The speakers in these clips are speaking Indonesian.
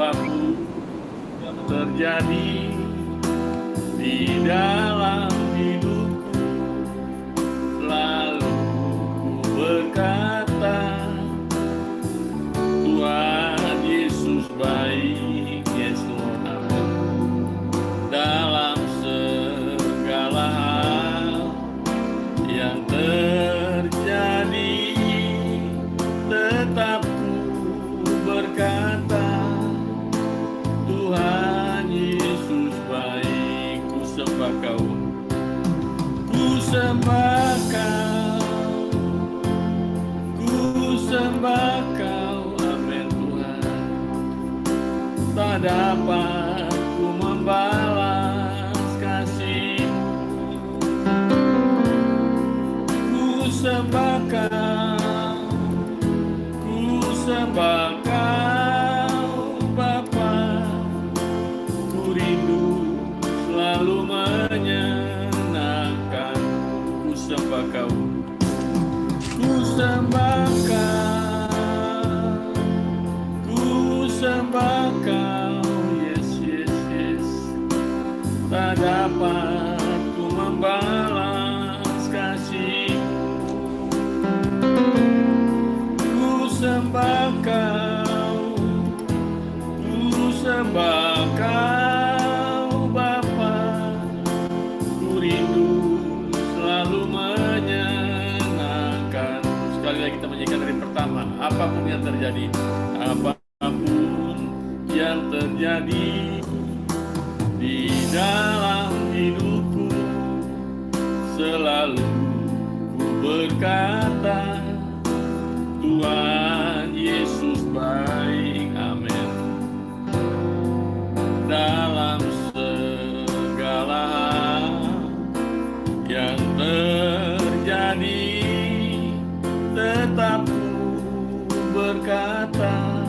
apapun yang terjadi di dalam hidupku, selalu ku berkata, Tuhan Yesus baik, yes Lord, amin. Dalam segala hal yang terjadi, tetap ku berkata, Tuhan Yesus baik. Ku sembah Kau, ku sembah Kau, ku sembah Kau, amin Tuhan. Tak dapat ku membalas kasih-Mu. Ku sembah Kau, ku sembah Kau, Bapa. Ku rindu selalu menyenangkan. Ku sembah Kau, ku sembah Kau, ku sembah Kau, yes, yes, yes. Tak dapat ku membalas kasih-Mu. Ku sembah Kau, ku sembah Kau, Bapa. Ku rindu selalu menyenangkan. Sekali lagi kita menyanyikan dari pertama. Apapun yang terjadi, apapun yang terjadi di dalam hidupku, selalu ku berkata, Tuhan Yesus baik, amin. Dalam segala hal yang terjadi, tetap ku berkata,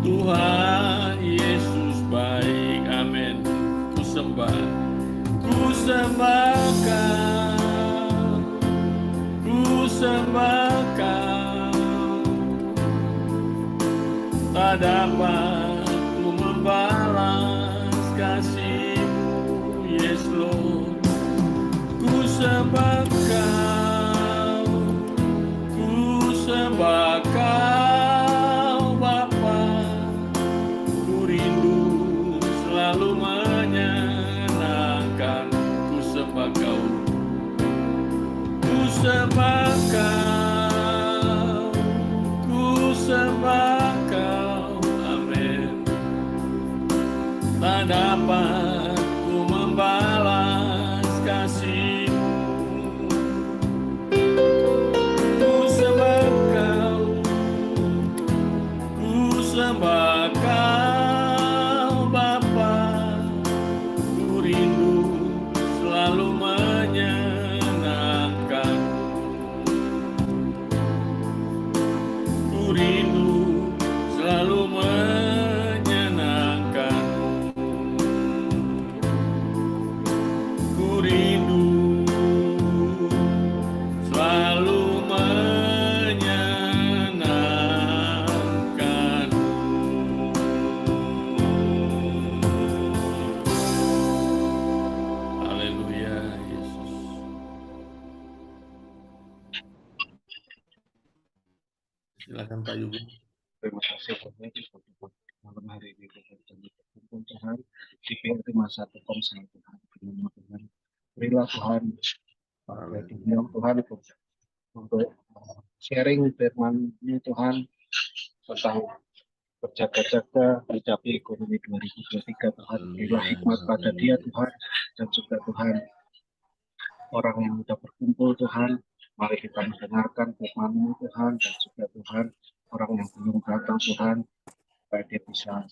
Tuhan Yesus baik, amin. Ku sembah Kau, ku sembah Kau. Tak dapat ku membalas kasih-Mu, yes Lord. Ku sembah Kau, ku sembah Kau, Bapa. Ku rindu selalu menyenangkan. Ku sembah Kau, ku sembah Kau, ku sembah Kau, amin. Tak dapat ku membalas kasih-Mu. Ku sembah Kau, ku sembah Kau, Bapa. Ku rindu selalu menyenangkan. Ku rindu selalu menyenangkan. Ku rindu selalu menyenangkan. Haleluya, Yesus. Silakan Pak Yugo. Terima kasih Tuhan untuk malam hari ini Tuhan kami berkumpul Tuhan di PRT masa Tuhan Tuhan firman Tuhan. Berilah Tuhan Tuhan untuk sharing firman-Nya Tuhan tentang berjaga-jaga mencapai ekonomi 2023 Tuhan. Berilah hikmat pada dia Tuhan, dan juga Tuhan orang yang sudah berkumpul Tuhan, mari kita mendengarkan firman-Mu Tuhan, dan juga Tuhan orang yang belum datang Tuhan, supaya dia bisa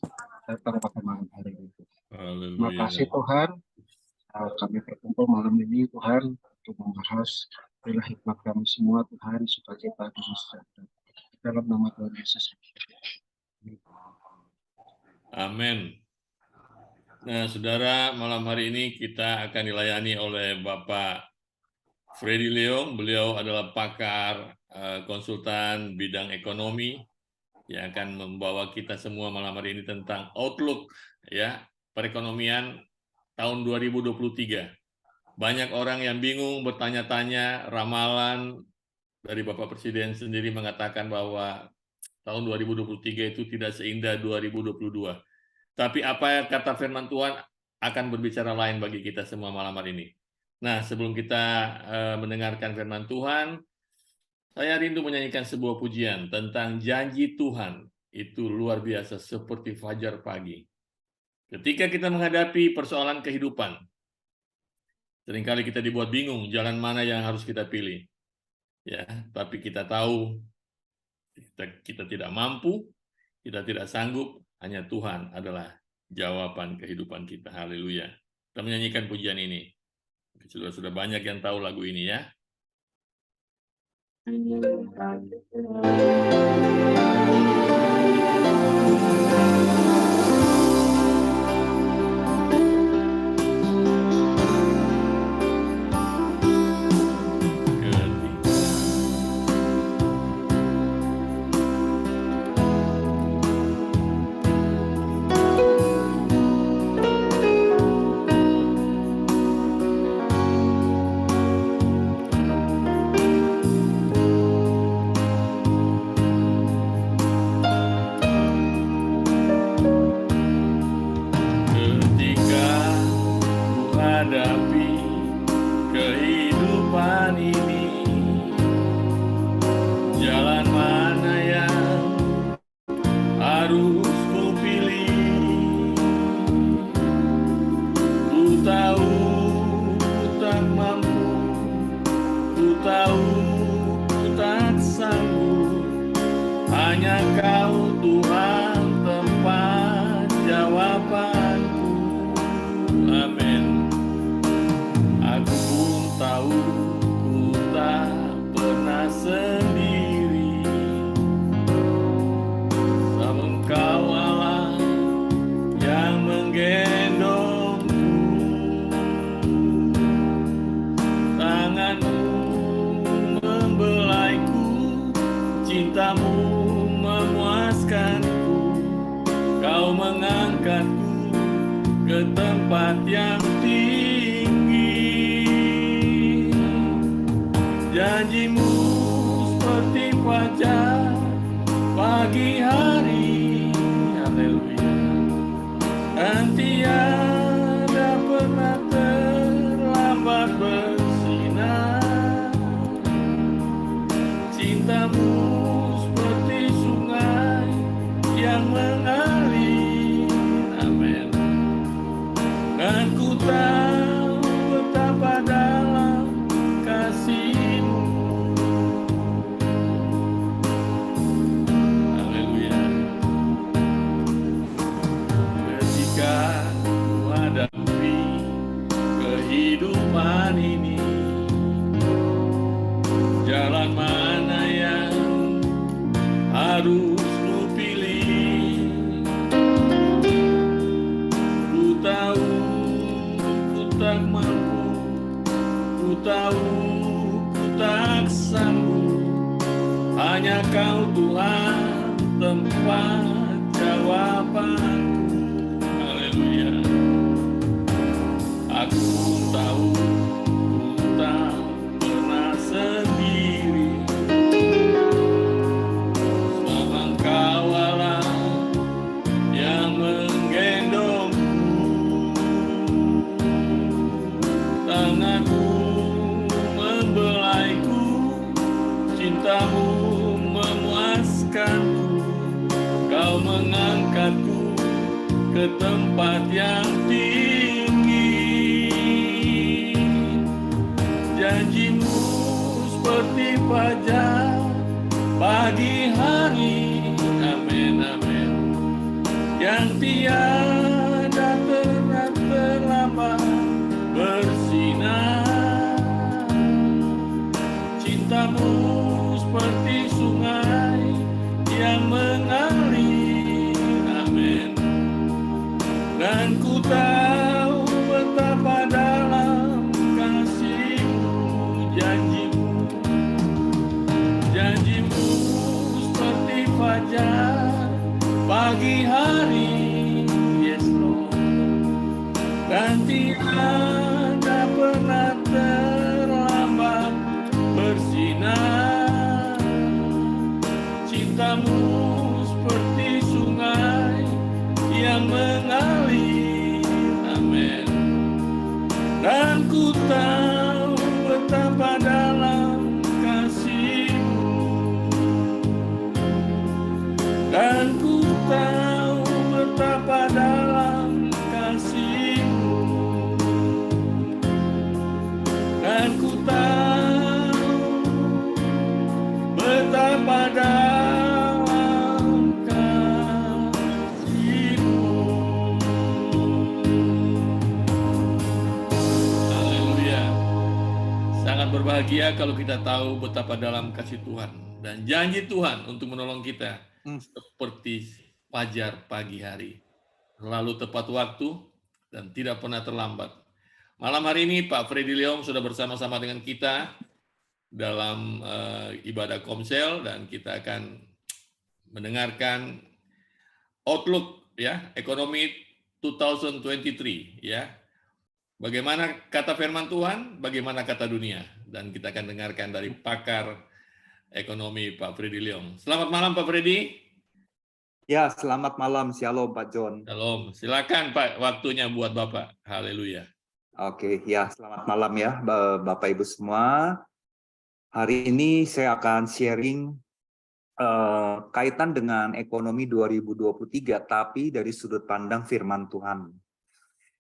datang pada malam hari ini. Terima kasih Tuhan, kami berkumpul malam ini Tuhan untuk membahas, berilah hikmat kami semua Tuhan, sukacita dan sejahtera. Dalam nama Tuhan Yesus. Amin. Nah, saudara, malam hari ini kita akan dilayani oleh Bapak Freddy Leong. Beliau adalah pakar konsultan bidang ekonomi yang akan membawa kita semua malam hari ini tentang outlook ya perekonomian tahun 2023. Banyak orang yang bingung bertanya-tanya, ramalan dari Bapak Presiden sendiri mengatakan bahwa tahun 2023 itu tidak seindah 2022. Tapi apa kata firman Tuhan akan berbicara lain bagi kita semua malam hari ini. Nah, sebelum kita mendengarkan firman Tuhan, saya rindu menyanyikan sebuah pujian tentang janji Tuhan. Itu luar biasa seperti fajar pagi. Ketika kita menghadapi persoalan kehidupan, seringkali kita dibuat bingung jalan mana yang harus kita pilih. Ya, tapi kita tahu kita tidak mampu, kita tidak sanggup, hanya Tuhan adalah jawaban kehidupan kita. Haleluya. Kita menyanyikan pujian ini. Sudah banyak yang tahu lagu ini ya. Janjimu seperti fajar dan tiada pernah terlambat bersinar. Cintamu seperti sungai yang mengalir, amin. Dan ku tahu betapa dalam kasih-Mu, dan ku tahu betapa dalam kasih-Mu, dan ku tahu betapa dalam kasih-Mu. Haleluya. Sangat berbahagia kalau kita tahu betapa dalam kasih Tuhan dan janji Tuhan untuk menolong kita seperti fajar pagi hari, lalu tepat waktu dan tidak pernah terlambat. Malam hari ini Pak Freddy Leong sudah bersama-sama dengan kita dalam ibadah Komsel, dan kita akan mendengarkan outlook ya ekonomi 2023 ya. Bagaimana kata firman Tuhan, bagaimana kata dunia, dan kita akan dengarkan dari pakar ekonomi Pak Freddy Leong. Selamat malam Pak Freddy. Ya, selamat malam. Shalom Pak John. Shalom. Silakan Pak, waktunya buat Bapak. Haleluya. Oke, ya selamat malam ya Bapak Ibu semua. Hari ini saya akan sharing kaitan dengan ekonomi 2023, tapi dari sudut pandang firman Tuhan.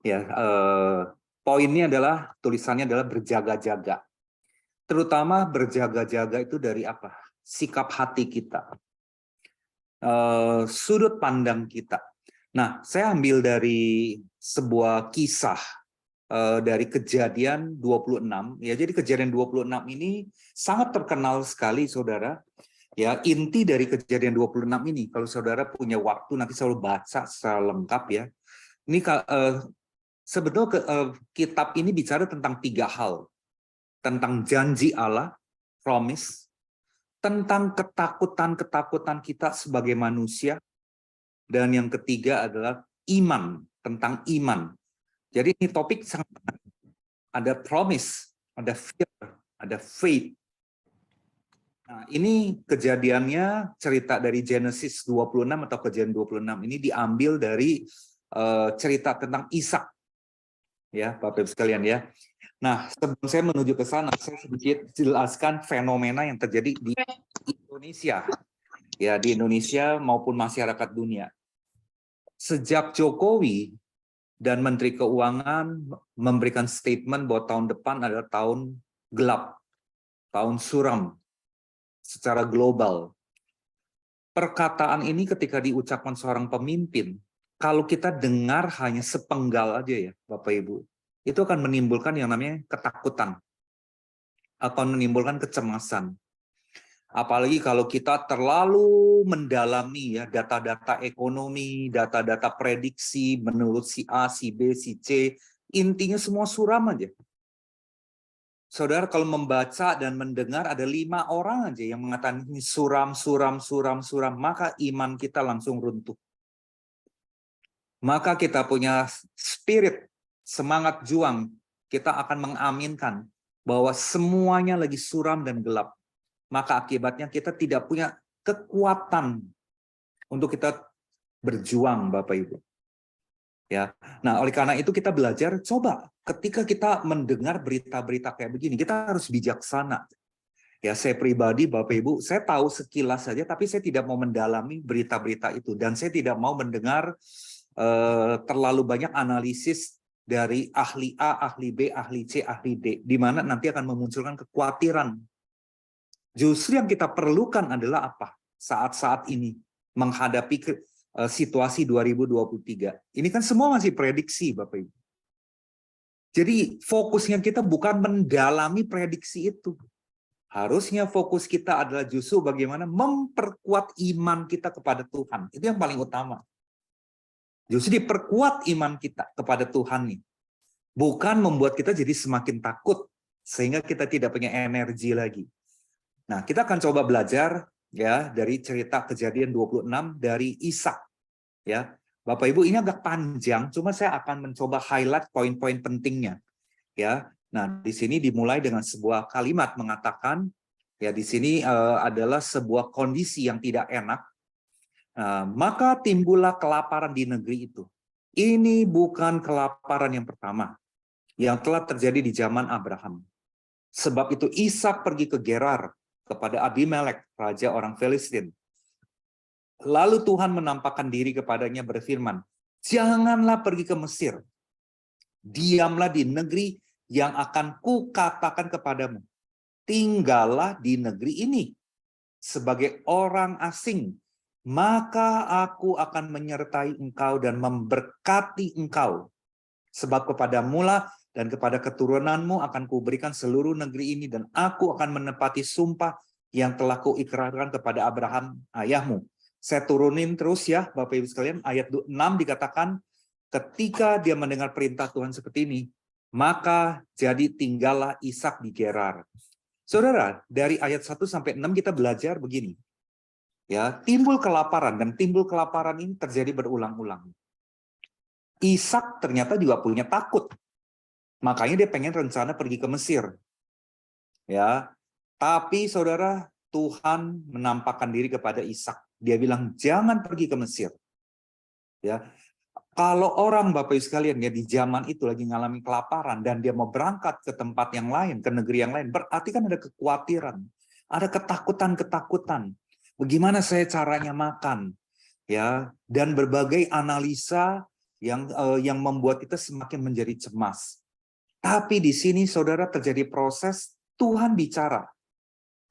Ya, poinnya adalah, tulisannya adalah berjaga-jaga. Terutama berjaga-jaga itu dari apa? Sikap hati kita. Sudut pandang kita. Nah, saya ambil dari sebuah kisah dari Kejadian 26. Ya, jadi Kejadian 26 ini sangat terkenal sekali, saudara. Ya, inti dari Kejadian 26 ini, kalau saudara punya waktu nanti selalu baca secara lengkap ya. Ini sebetulnya kitab ini bicara tentang 3 hal. Tentang janji Allah, promise, tentang ketakutan-ketakutan kita sebagai manusia, dan yang ketiga adalah iman, tentang iman. Jadi ini topik sangat ada promise, ada fear, ada faith. Nah, ini kejadiannya cerita dari Genesis 26 atau Kejadian 26 ini diambil dari cerita tentang Ishak. Ya, Bapak Ibu sekalian ya. Nah, sebelum saya menuju ke sana, saya sedikit jelaskan fenomena yang terjadi di Indonesia. Ya, di Indonesia maupun masyarakat dunia. Sejak Jokowi dan Menteri Keuangan memberikan statement bahwa tahun depan adalah tahun gelap, tahun suram secara global. Perkataan ini ketika diucapkan seorang pemimpin, kalau kita dengar hanya sepenggal aja ya, Bapak Ibu, itu akan menimbulkan yang namanya ketakutan, akan menimbulkan kecemasan. Apalagi kalau kita terlalu mendalami ya data-data ekonomi, data-data prediksi menurut si A, si B, si C, intinya semua suram aja. Saudara kalau membaca dan mendengar ada 5 orang aja yang mengatakan ini suram, maka iman kita langsung runtuh. Maka kita punya spirit, semangat juang, kita akan mengaminkan bahwa semuanya lagi suram dan gelap. Maka akibatnya kita tidak punya kekuatan untuk kita berjuang, Bapak Ibu. Ya. Nah, oleh karena itu kita belajar, coba ketika kita mendengar berita-berita kayak begini, kita harus bijaksana. Ya, saya pribadi, Bapak Ibu, saya tahu sekilas saja, tapi saya tidak mau mendalami berita-berita itu. Dan saya tidak mau mendengar terlalu banyak analisis dari ahli A, ahli B, ahli C, ahli D, di mana nanti akan memunculkan kekhawatiran. Justru yang kita perlukan adalah apa? Saat-saat ini menghadapi situasi 2023. Ini kan semua masih prediksi, Bapak Ibu. Jadi fokusnya kita bukan mendalami prediksi itu. Harusnya fokus kita adalah justru bagaimana memperkuat iman kita kepada Tuhan. Itu yang paling utama. Justru diperkuat iman kita kepada Tuhan nih. Bukan membuat kita jadi semakin takut sehingga kita tidak punya energi lagi. Nah, kita akan coba belajar ya dari cerita Kejadian 26 dari Ishak. Ya. Bapak Ibu, ini agak panjang, cuma saya akan mencoba highlight poin-poin pentingnya. Ya, nah di sini dimulai dengan sebuah kalimat mengatakan, ya di sini adalah sebuah kondisi yang tidak enak. Maka timbullah kelaparan di negeri itu. Ini bukan kelaparan yang pertama yang telah terjadi di zaman Abraham. Sebab itu Ishak pergi ke Gerar kepada Abimelek, raja orang Filistin. Lalu Tuhan menampakkan diri kepadanya berfirman, janganlah pergi ke Mesir. Diamlah di negeri yang akan kukatakan kepadamu. Tinggallah di negeri ini sebagai orang asing. Maka aku akan menyertai engkau dan memberkati engkau. Sebab kepadamulah dan kepada keturunanmu akan kuberikan seluruh negeri ini, dan aku akan menepati sumpah yang telah kuikrarkan kepada Abraham ayahmu. Saya turunin terus ya Bapak Ibu sekalian, ayat 6 dikatakan, ketika dia mendengar perintah Tuhan seperti ini, maka jadi tinggallah Ishak di Gerar. Saudara, dari ayat 1 sampai 6 kita belajar begini. Ya, timbul kelaparan, dan timbul kelaparan ini terjadi berulang-ulang. Ishak ternyata juga punya takut. Makanya dia pengen rencana pergi ke Mesir. Ya. Tapi saudara, Tuhan menampakkan diri kepada Ishak. Dia bilang, jangan pergi ke Mesir. Ya. Kalau orang Bapak Ibu sekalian ya di zaman itu lagi ngalami kelaparan dan dia mau berangkat ke tempat yang lain, ke negeri yang lain, berarti kan ada kekhawatiran, ada ketakutan-ketakutan. Bagaimana saya caranya makan? Ya, dan berbagai analisa yang membuat kita semakin menjadi cemas. Tapi di sini saudara terjadi proses Tuhan bicara.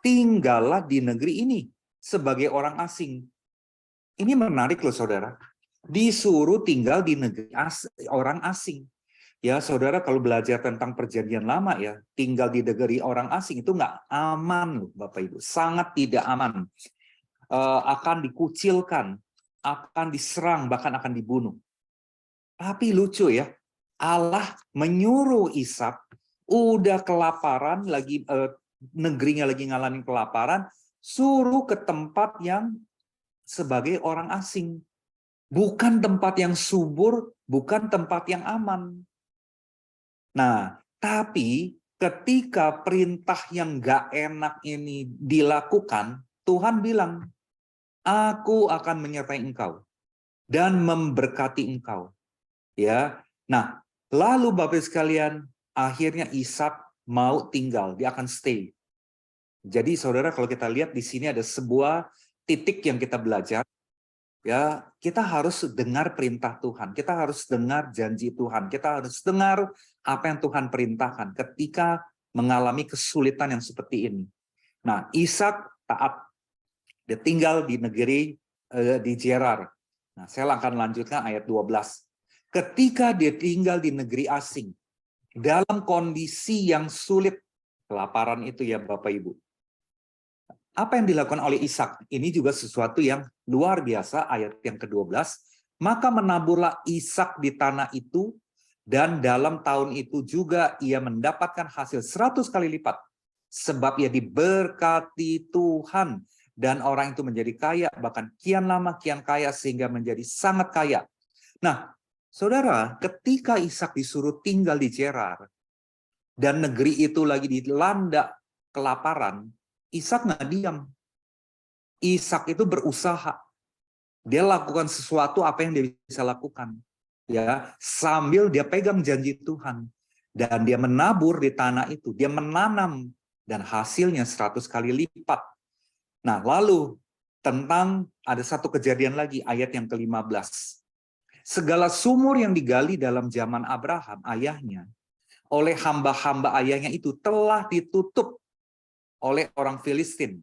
Tinggallah di negeri ini sebagai orang asing. Ini menarik loh saudara. Disuruh tinggal di negeri orang asing. Ya saudara, kalau belajar tentang perjanjian lama ya, tinggal di negeri orang asing itu nggak aman loh Bapak Ibu. Sangat tidak aman. Akan dikucilkan, akan diserang, bahkan akan dibunuh. Tapi lucu ya, Allah menyuruh Ishak, udah kelaparan, lagi negerinya lagi ngalamin kelaparan, suruh ke tempat yang sebagai orang asing. Bukan tempat yang subur, bukan tempat yang aman. Nah, tapi ketika perintah yang gak enak ini dilakukan, Tuhan bilang, aku akan menyertai engkau dan memberkati engkau. Ya, nah, lalu Bapak sekalian, akhirnya Ishak mau tinggal, dia akan stay. Jadi saudara, kalau kita lihat di sini ada sebuah titik yang kita belajar. Ya, kita harus dengar perintah Tuhan, kita harus dengar janji Tuhan, kita harus dengar apa yang Tuhan perintahkan ketika mengalami kesulitan yang seperti ini. Nah, Ishak taat, dia tinggal di negeri di Gerar. Nah, saya akan lanjutkan ayat 12. Ketika dia tinggal di negeri asing, dalam kondisi yang sulit, kelaparan itu ya Bapak Ibu. Apa yang dilakukan oleh Ishak? Ini juga sesuatu yang luar biasa, ayat yang ke-12. Maka menaburlah Ishak di tanah itu, dan dalam tahun itu juga ia mendapatkan hasil 100 kali lipat. Sebab ia diberkati Tuhan, dan orang itu menjadi kaya, bahkan kian lama kian kaya, sehingga menjadi sangat kaya. Nah, saudara, ketika Ishak disuruh tinggal di Gerar, dan negeri itu lagi dilanda kelaparan, Ishak nggak diam. Ishak itu berusaha. Dia lakukan sesuatu apa yang dia bisa lakukan. Ya, sambil dia pegang janji Tuhan. Dan dia menabur di tanah itu. Dia menanam. Dan hasilnya 100 kali lipat. Nah, lalu tentang ada satu kejadian lagi, ayat yang ke-15. Segala sumur yang digali dalam zaman Abraham, ayahnya, oleh hamba-hamba ayahnya itu telah ditutup oleh orang Filistin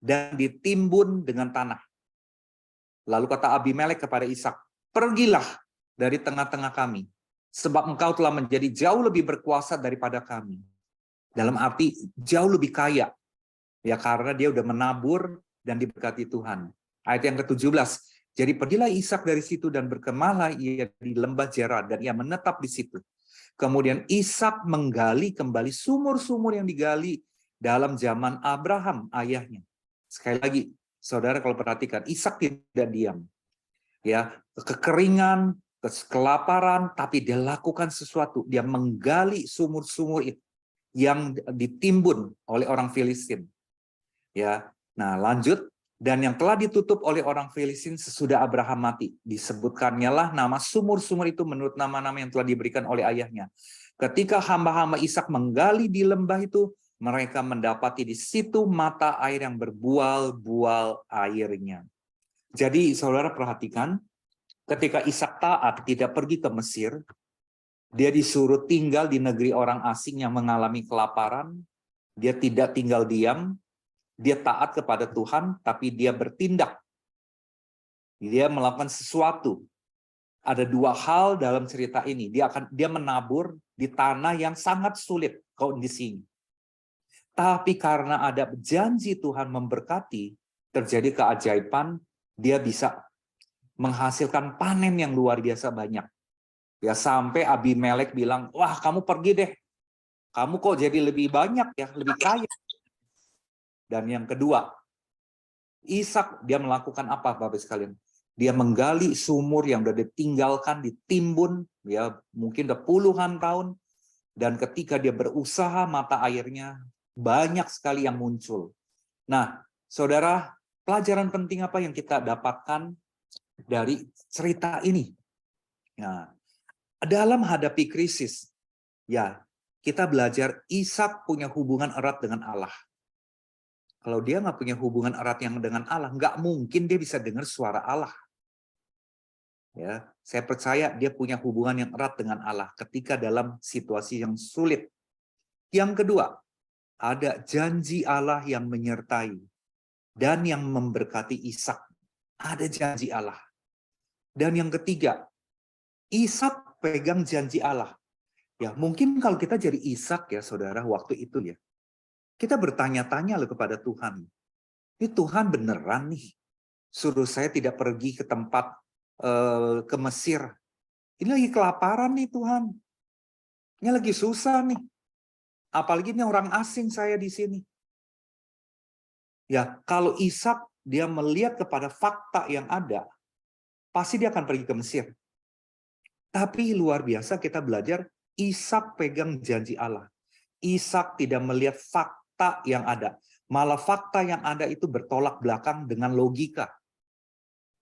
dan ditimbun dengan tanah. Lalu kata Abimelek kepada Ishak, pergilah dari tengah-tengah kami, sebab engkau telah menjadi jauh lebih berkuasa daripada kami. Dalam arti jauh lebih kaya, ya karena dia udah menabur dan diberkati Tuhan. Ayat yang ke-17, jadi pergilah Ishak dari situ dan berkemahlah ia di lembah Gerar, dan ia menetap di situ. Kemudian Ishak menggali kembali sumur-sumur yang digali dalam zaman Abraham ayahnya. Sekali lagi, saudara kalau perhatikan, Ishak tidak diam. ya, kekeringan, kelaparan, tapi dia lakukan sesuatu. Dia menggali sumur-sumur itu yang ditimbun oleh orang Filistin. Ya, nah lanjut. Dan yang telah ditutup oleh orang Filistin sesudah Abraham mati. Disebutkannya lah nama sumur-sumur itu menurut nama-nama yang telah diberikan oleh ayahnya. Ketika hamba-hamba Ishak menggali di lembah itu, mereka mendapati di situ mata air yang berbual-bual airnya. Jadi saudara perhatikan, ketika Ishak taat tidak pergi ke Mesir, dia disuruh tinggal di negeri orang asing yang mengalami kelaparan, dia tidak tinggal diam, dia taat kepada Tuhan, tapi dia bertindak. Dia melakukan sesuatu. Ada dua hal dalam cerita ini. Dia menabur di tanah yang sangat sulit kondisinya. Tapi karena ada janji Tuhan memberkati, terjadi keajaiban, dia bisa menghasilkan panen yang luar biasa banyak. Ya sampai Abimelek bilang, wah kamu pergi deh. Kamu kok jadi lebih banyak ya, lebih kaya. Dan yang kedua, Ishak dia melakukan apa Bapak sekalian? Dia menggali sumur yang sudah ditinggalkan, ditimbun, ya mungkin udah puluhan tahun. Dan ketika dia berusaha, mata airnya banyak sekali yang muncul. Nah, saudara, pelajaran penting apa yang kita dapatkan dari cerita ini? Nah, dalam hadapi krisis, ya kita belajar Ishak punya hubungan erat dengan Allah. Kalau dia nggak punya hubungan erat yang dengan Allah, nggak mungkin dia bisa dengar suara Allah. Ya, saya percaya dia punya hubungan yang erat dengan Allah ketika dalam situasi yang sulit. Yang kedua, ada janji Allah yang menyertai dan yang memberkati Ishak. Ada janji Allah. Dan yang ketiga, Ishak pegang janji Allah. Ya, mungkin kalau kita jadi Ishak ya, saudara, waktu itu ya, kita bertanya-tanya loh kepada Tuhan. Ini Tuhan beneran nih suruh saya tidak pergi ke tempat ke Mesir. Ini lagi kelaparan nih Tuhan. Ini lagi susah nih. Apalagi ini orang asing saya di sini. Ya, kalau Ishak dia melihat kepada fakta yang ada, pasti dia akan pergi ke Mesir. Tapi luar biasa kita belajar, Ishak pegang janji Allah. Ishak tidak melihat fakta yang ada. Malah fakta yang ada itu bertolak belakang dengan logika.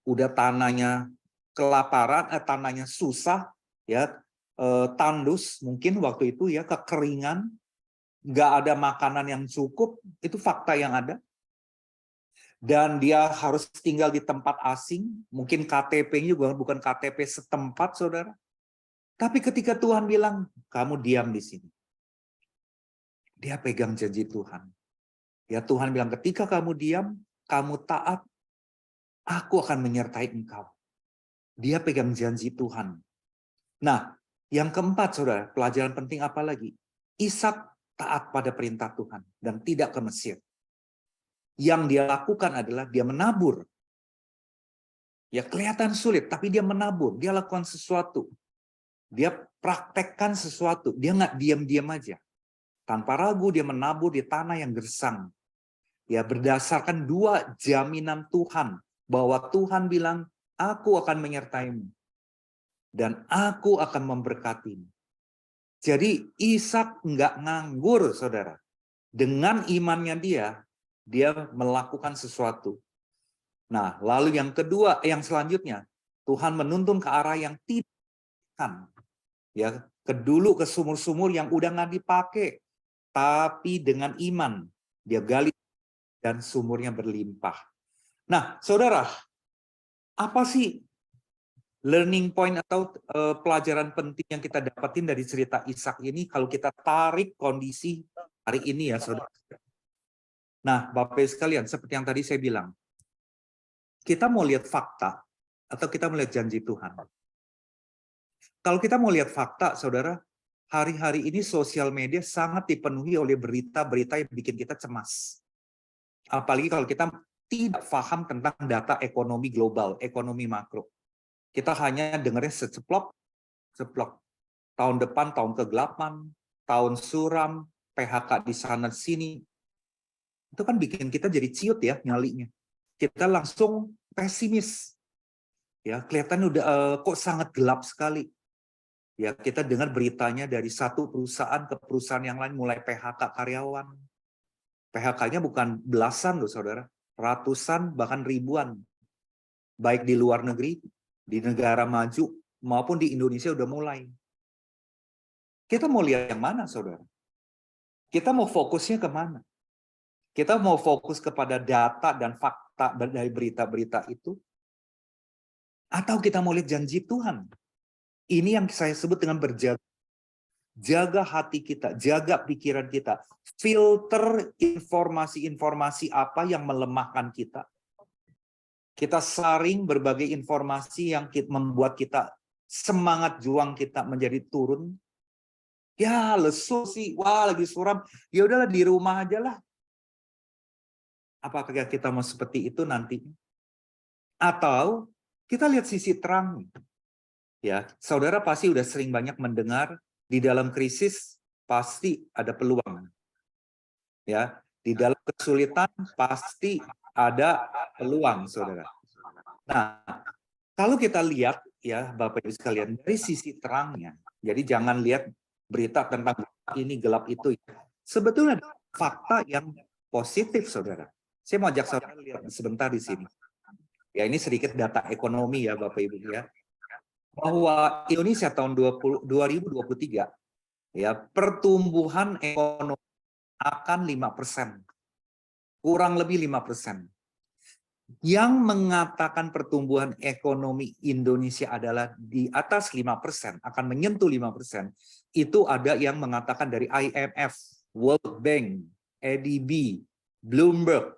Udah tanahnya kelaparan, tanahnya susah, ya tandus mungkin waktu itu ya, kekeringan, nggak ada makanan yang cukup, itu fakta yang ada. Dan dia harus tinggal di tempat asing, mungkin KTP-nya juga bukan KTP setempat, saudara. Tapi ketika Tuhan bilang, kamu diam di sini. Dia pegang janji Tuhan. Ya Tuhan bilang, ketika kamu diam, kamu taat, aku akan menyertai engkau. Dia pegang janji Tuhan. Nah, yang keempat, saudara, pelajaran penting apa lagi? Ishak taat pada perintah Tuhan dan tidak ke Mesir. Yang dia lakukan adalah dia menabur. Ya kelihatan sulit, tapi dia menabur. Dia lakukan sesuatu. Dia praktekkan sesuatu. Dia nggak diam-diam aja. Tanpa ragu dia menabur di tanah yang gersang. Ya berdasarkan dua jaminan Tuhan. Bahwa Tuhan bilang, aku akan menyertaimu. Dan aku akan memberkatimu. Jadi Ishak nggak nganggur, saudara. Dengan imannya dia melakukan sesuatu. Nah, lalu yang kedua, yang selanjutnya, Tuhan menuntun ke arah yang tidak kan. Ya, dulu ke sumur-sumur yang udah nggak dipakai. Tapi dengan iman, dia gali dan sumurnya berlimpah. Nah, saudara, apa sih learning point atau pelajaran penting yang kita dapatin dari cerita Ishak ini kalau kita tarik kondisi hari ini ya, saudara? Nah, Bapak sekalian, seperti yang tadi saya bilang, kita mau lihat fakta atau kita melihat janji Tuhan? Kalau kita mau lihat fakta, saudara, hari-hari ini sosial media sangat dipenuhi oleh berita-berita yang bikin kita cemas. Apalagi kalau kita tidak paham tentang data ekonomi global, ekonomi makro. Kita hanya dengarnya seceplok. Tahun depan, tahun ke-8, tahun suram, PHK di sana sini. Itu kan bikin kita jadi ciut ya nyalinya. Kita langsung pesimis. Ya, kelihatan udah kok sangat gelap sekali. Ya, kita dengar beritanya dari satu perusahaan ke perusahaan yang lain mulai PHK karyawan. PHK-nya bukan belasan loh, saudara. Ratusan, bahkan ribuan. Baik di luar negeri, di negara maju, maupun di Indonesia udah mulai. Kita mau lihat yang mana, saudara? Kita mau fokusnya kemana? Kita mau fokus kepada data dan fakta dari berita-berita itu? Atau kita mau lihat janji Tuhan? Ini yang saya sebut dengan berjaga. Jaga hati kita, jaga pikiran kita. Filter informasi-informasi apa yang melemahkan kita. Kita saring berbagai informasi yang membuat kita semangat juang kita menjadi turun. Ya, lesu sih. Wah, lagi suram. Ya udahlah di rumah aja lah. Apakah kita mau seperti itu nantinya? Atau kita lihat sisi terang. Ya, saudara pasti udah sering banyak mendengar di dalam krisis pasti ada peluang. Ya, di dalam kesulitan pasti ada peluang, saudara. Nah, kalau kita lihat ya, Bapak Ibu sekalian, dari sisi terangnya. Jadi jangan lihat berita tentang ini gelap itu. Sebetulnya ada fakta yang positif, saudara. Saya mau ajak saudara lihat sebentar di sini. Ya, ini sedikit data ekonomi ya, Bapak Ibu ya. Bahwa Indonesia tahun 2023 ya, pertumbuhan ekonomi akan 5%. Kurang lebih 5%. Yang mengatakan pertumbuhan ekonomi Indonesia adalah di atas 5%, akan menyentuh 5%, itu ada yang mengatakan dari IMF, World Bank, ADB, Bloomberg,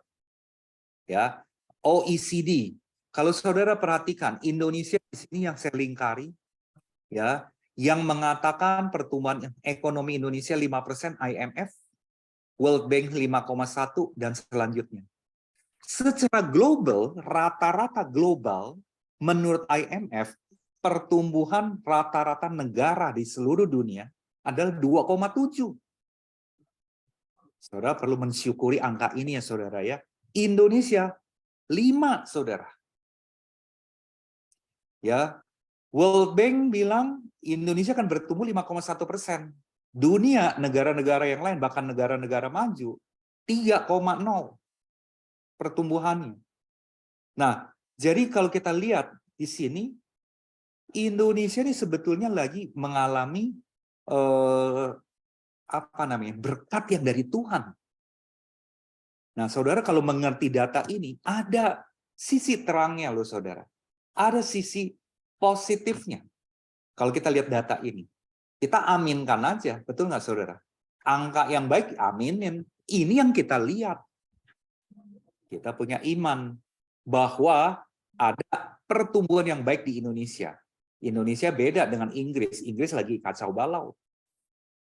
ya, OECD. Kalau saudara perhatikan, Indonesia di sini yang saya lingkari, ya, yang mengatakan pertumbuhan ekonomi Indonesia 5%, IMF, World Bank 5,1 dan selanjutnya. Secara global, rata-rata global, menurut IMF, pertumbuhan rata-rata negara di seluruh dunia adalah 2,7. Saudara perlu mensyukuri angka ini ya, saudara ya. Indonesia 5, saudara. Ya, World Bank bilang Indonesia akan bertumbuh 5,1%. Dunia, negara-negara yang lain, bahkan negara-negara maju, 3,0 pertumbuhannya. Nah, jadi kalau kita lihat di sini, Indonesia ini sebetulnya lagi mengalami berkat yang dari Tuhan. Nah, saudara kalau mengerti data ini, ada sisi terangnya loh, saudara. Ada sisi positifnya. Kalau kita lihat data ini, kita aminkan aja, betul nggak, saudara? Angka yang baik, aminin. Ini yang kita lihat. Kita punya iman bahwa ada pertumbuhan yang baik di Indonesia. Indonesia beda dengan Inggris. Inggris lagi kacau balau.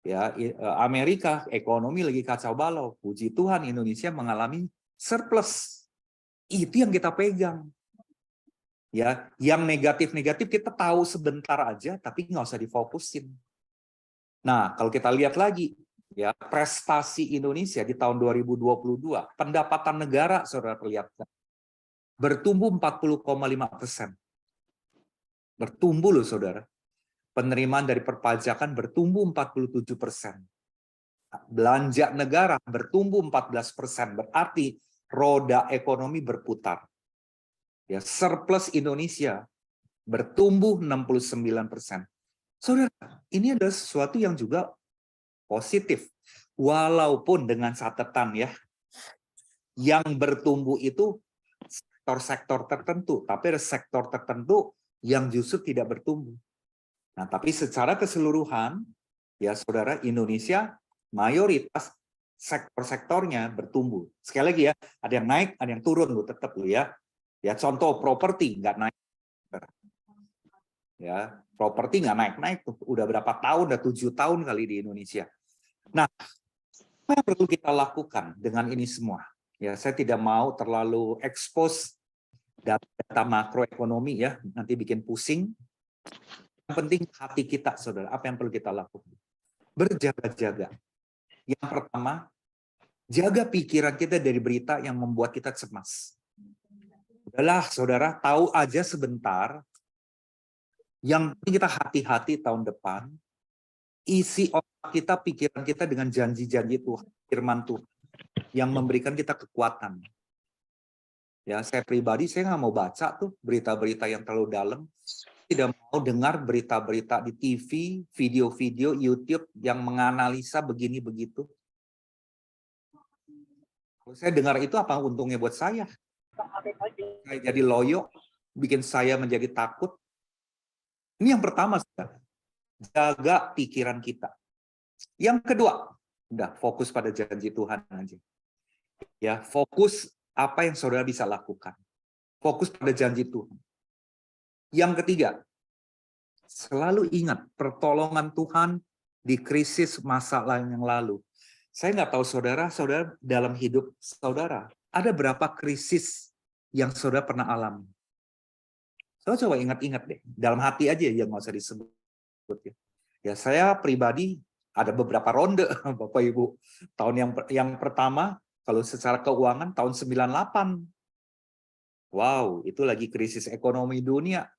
Ya, Amerika ekonomi lagi kacau balau. Puji Tuhan Indonesia mengalami surplus. Itu yang kita pegang. Ya, yang negatif-negatif kita tahu sebentar aja, tapi nggak usah difokusin. Nah, kalau kita lihat lagi, ya, prestasi Indonesia di tahun 2022, pendapatan negara, saudara perlihatkan, bertumbuh 40,5%. Bertumbuh loh, saudara. Penerimaan dari perpajakan bertumbuh 47%. Belanja negara bertumbuh 14%. Berarti roda ekonomi berputar. Ya, surplus Indonesia bertumbuh 69%. Saudara, ini adalah sesuatu yang juga positif. Walaupun dengan catatan ya, yang bertumbuh itu sektor-sektor tertentu, tapi ada sektor tertentu yang justru tidak bertumbuh. Nah, tapi secara keseluruhan, ya saudara, Indonesia mayoritas sektor-sektornya bertumbuh. Sekali lagi ya, ada yang naik, ada yang turun loh, tetap loh ya. Ya contoh properti nggak naik. Ya, properti nggak naik-naik tuh. Udah berapa tahun? Udah 7 tahun kali di Indonesia. Nah, apa yang perlu kita lakukan dengan ini semua? Ya, saya tidak mau terlalu expose data makroekonomi ya, nanti bikin pusing. Yang penting hati kita, saudara. Apa yang perlu kita lakukan? Berjaga-jaga. Yang pertama, jaga pikiran kita dari berita yang membuat kita cemas. Udahlah, saudara, tahu aja sebentar, Yang penting kita hati-hati tahun depan, isi otak kita, pikiran kita dengan janji-janji Tuhan, firman Tuhan, yang memberikan kita kekuatan. Ya, saya pribadi, saya nggak mau baca tuh berita-berita yang terlalu dalam. Tidak mau dengar berita-berita di TV, video-video, YouTube yang menganalisa begini begitu. Kalau saya dengar itu, apa untungnya buat saya? Saya jadi loyo, bikin saya menjadi takut. Ini yang pertama, saudara. Jaga pikiran kita. Yang kedua, udah fokus pada janji Tuhan aja. Ya, fokus apa yang saudara bisa lakukan. Fokus pada janji Tuhan. Yang ketiga, selalu ingat pertolongan Tuhan di krisis masa yang lalu. Saya nggak tahu saudara dalam hidup saudara, ada berapa krisis yang saudara pernah alami? Saudara coba ingat-ingat deh, dalam hati aja ya, nggak usah disebut. Ya, saya pribadi ada beberapa ronde, Bapak Ibu. Tahun yang pertama, kalau secara keuangan tahun 98. Wow, itu lagi krisis ekonomi dunia.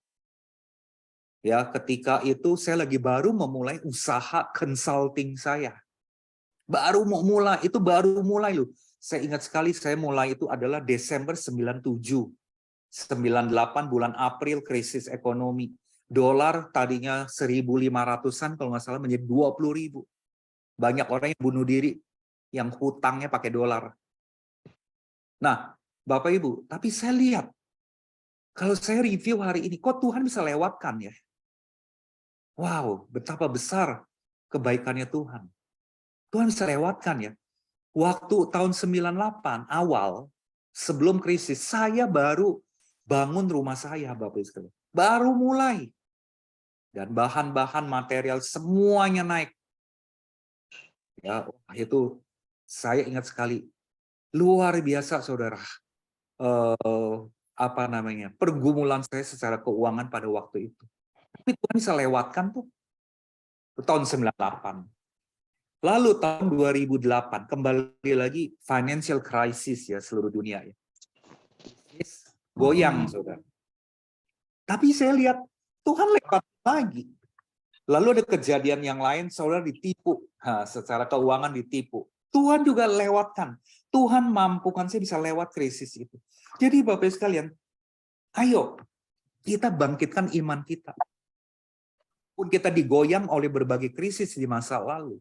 Ya, ketika itu saya lagi baru memulai usaha consulting saya. Baru mau mulai, itu baru mulai loh. Saya ingat sekali saya mulai itu adalah Desember 97. 98 bulan April krisis ekonomi. Dolar tadinya 1.500-an kalau nggak salah menjadi 20.000. Banyak orang yang bunuh diri, yang hutangnya pakai dolar. Nah, Bapak Ibu, tapi saya lihat, kalau saya review hari ini, kok Tuhan bisa lewatkan ya? Wow, betapa besar kebaikannya Tuhan. Tuhan bisa lewatkan ya. Waktu tahun 98 awal, sebelum krisis, saya baru bangun rumah saya, Bapak Ibu sekalian. Baru mulai. Dan bahan-bahan material semuanya naik. Ya, itu saya ingat sekali. Luar biasa, saudara. Pergumulan saya secara keuangan pada waktu itu. Tapi Tuhan bisa lewatkan tuh. Tahun 98. Lalu tahun 2008, kembali lagi financial crisis ya seluruh dunia ya. Goyang, saudara. Tapi saya lihat Tuhan lewat lagi. Lalu ada kejadian yang lain, saudara ditipu. Secara keuangan ditipu. Tuhan juga lewatkan. Tuhan mampukan saya bisa lewat krisis itu. Jadi Bapak sekalian, ayo kita bangkitkan iman kita. Pun kita digoyang oleh berbagai krisis di masa lalu.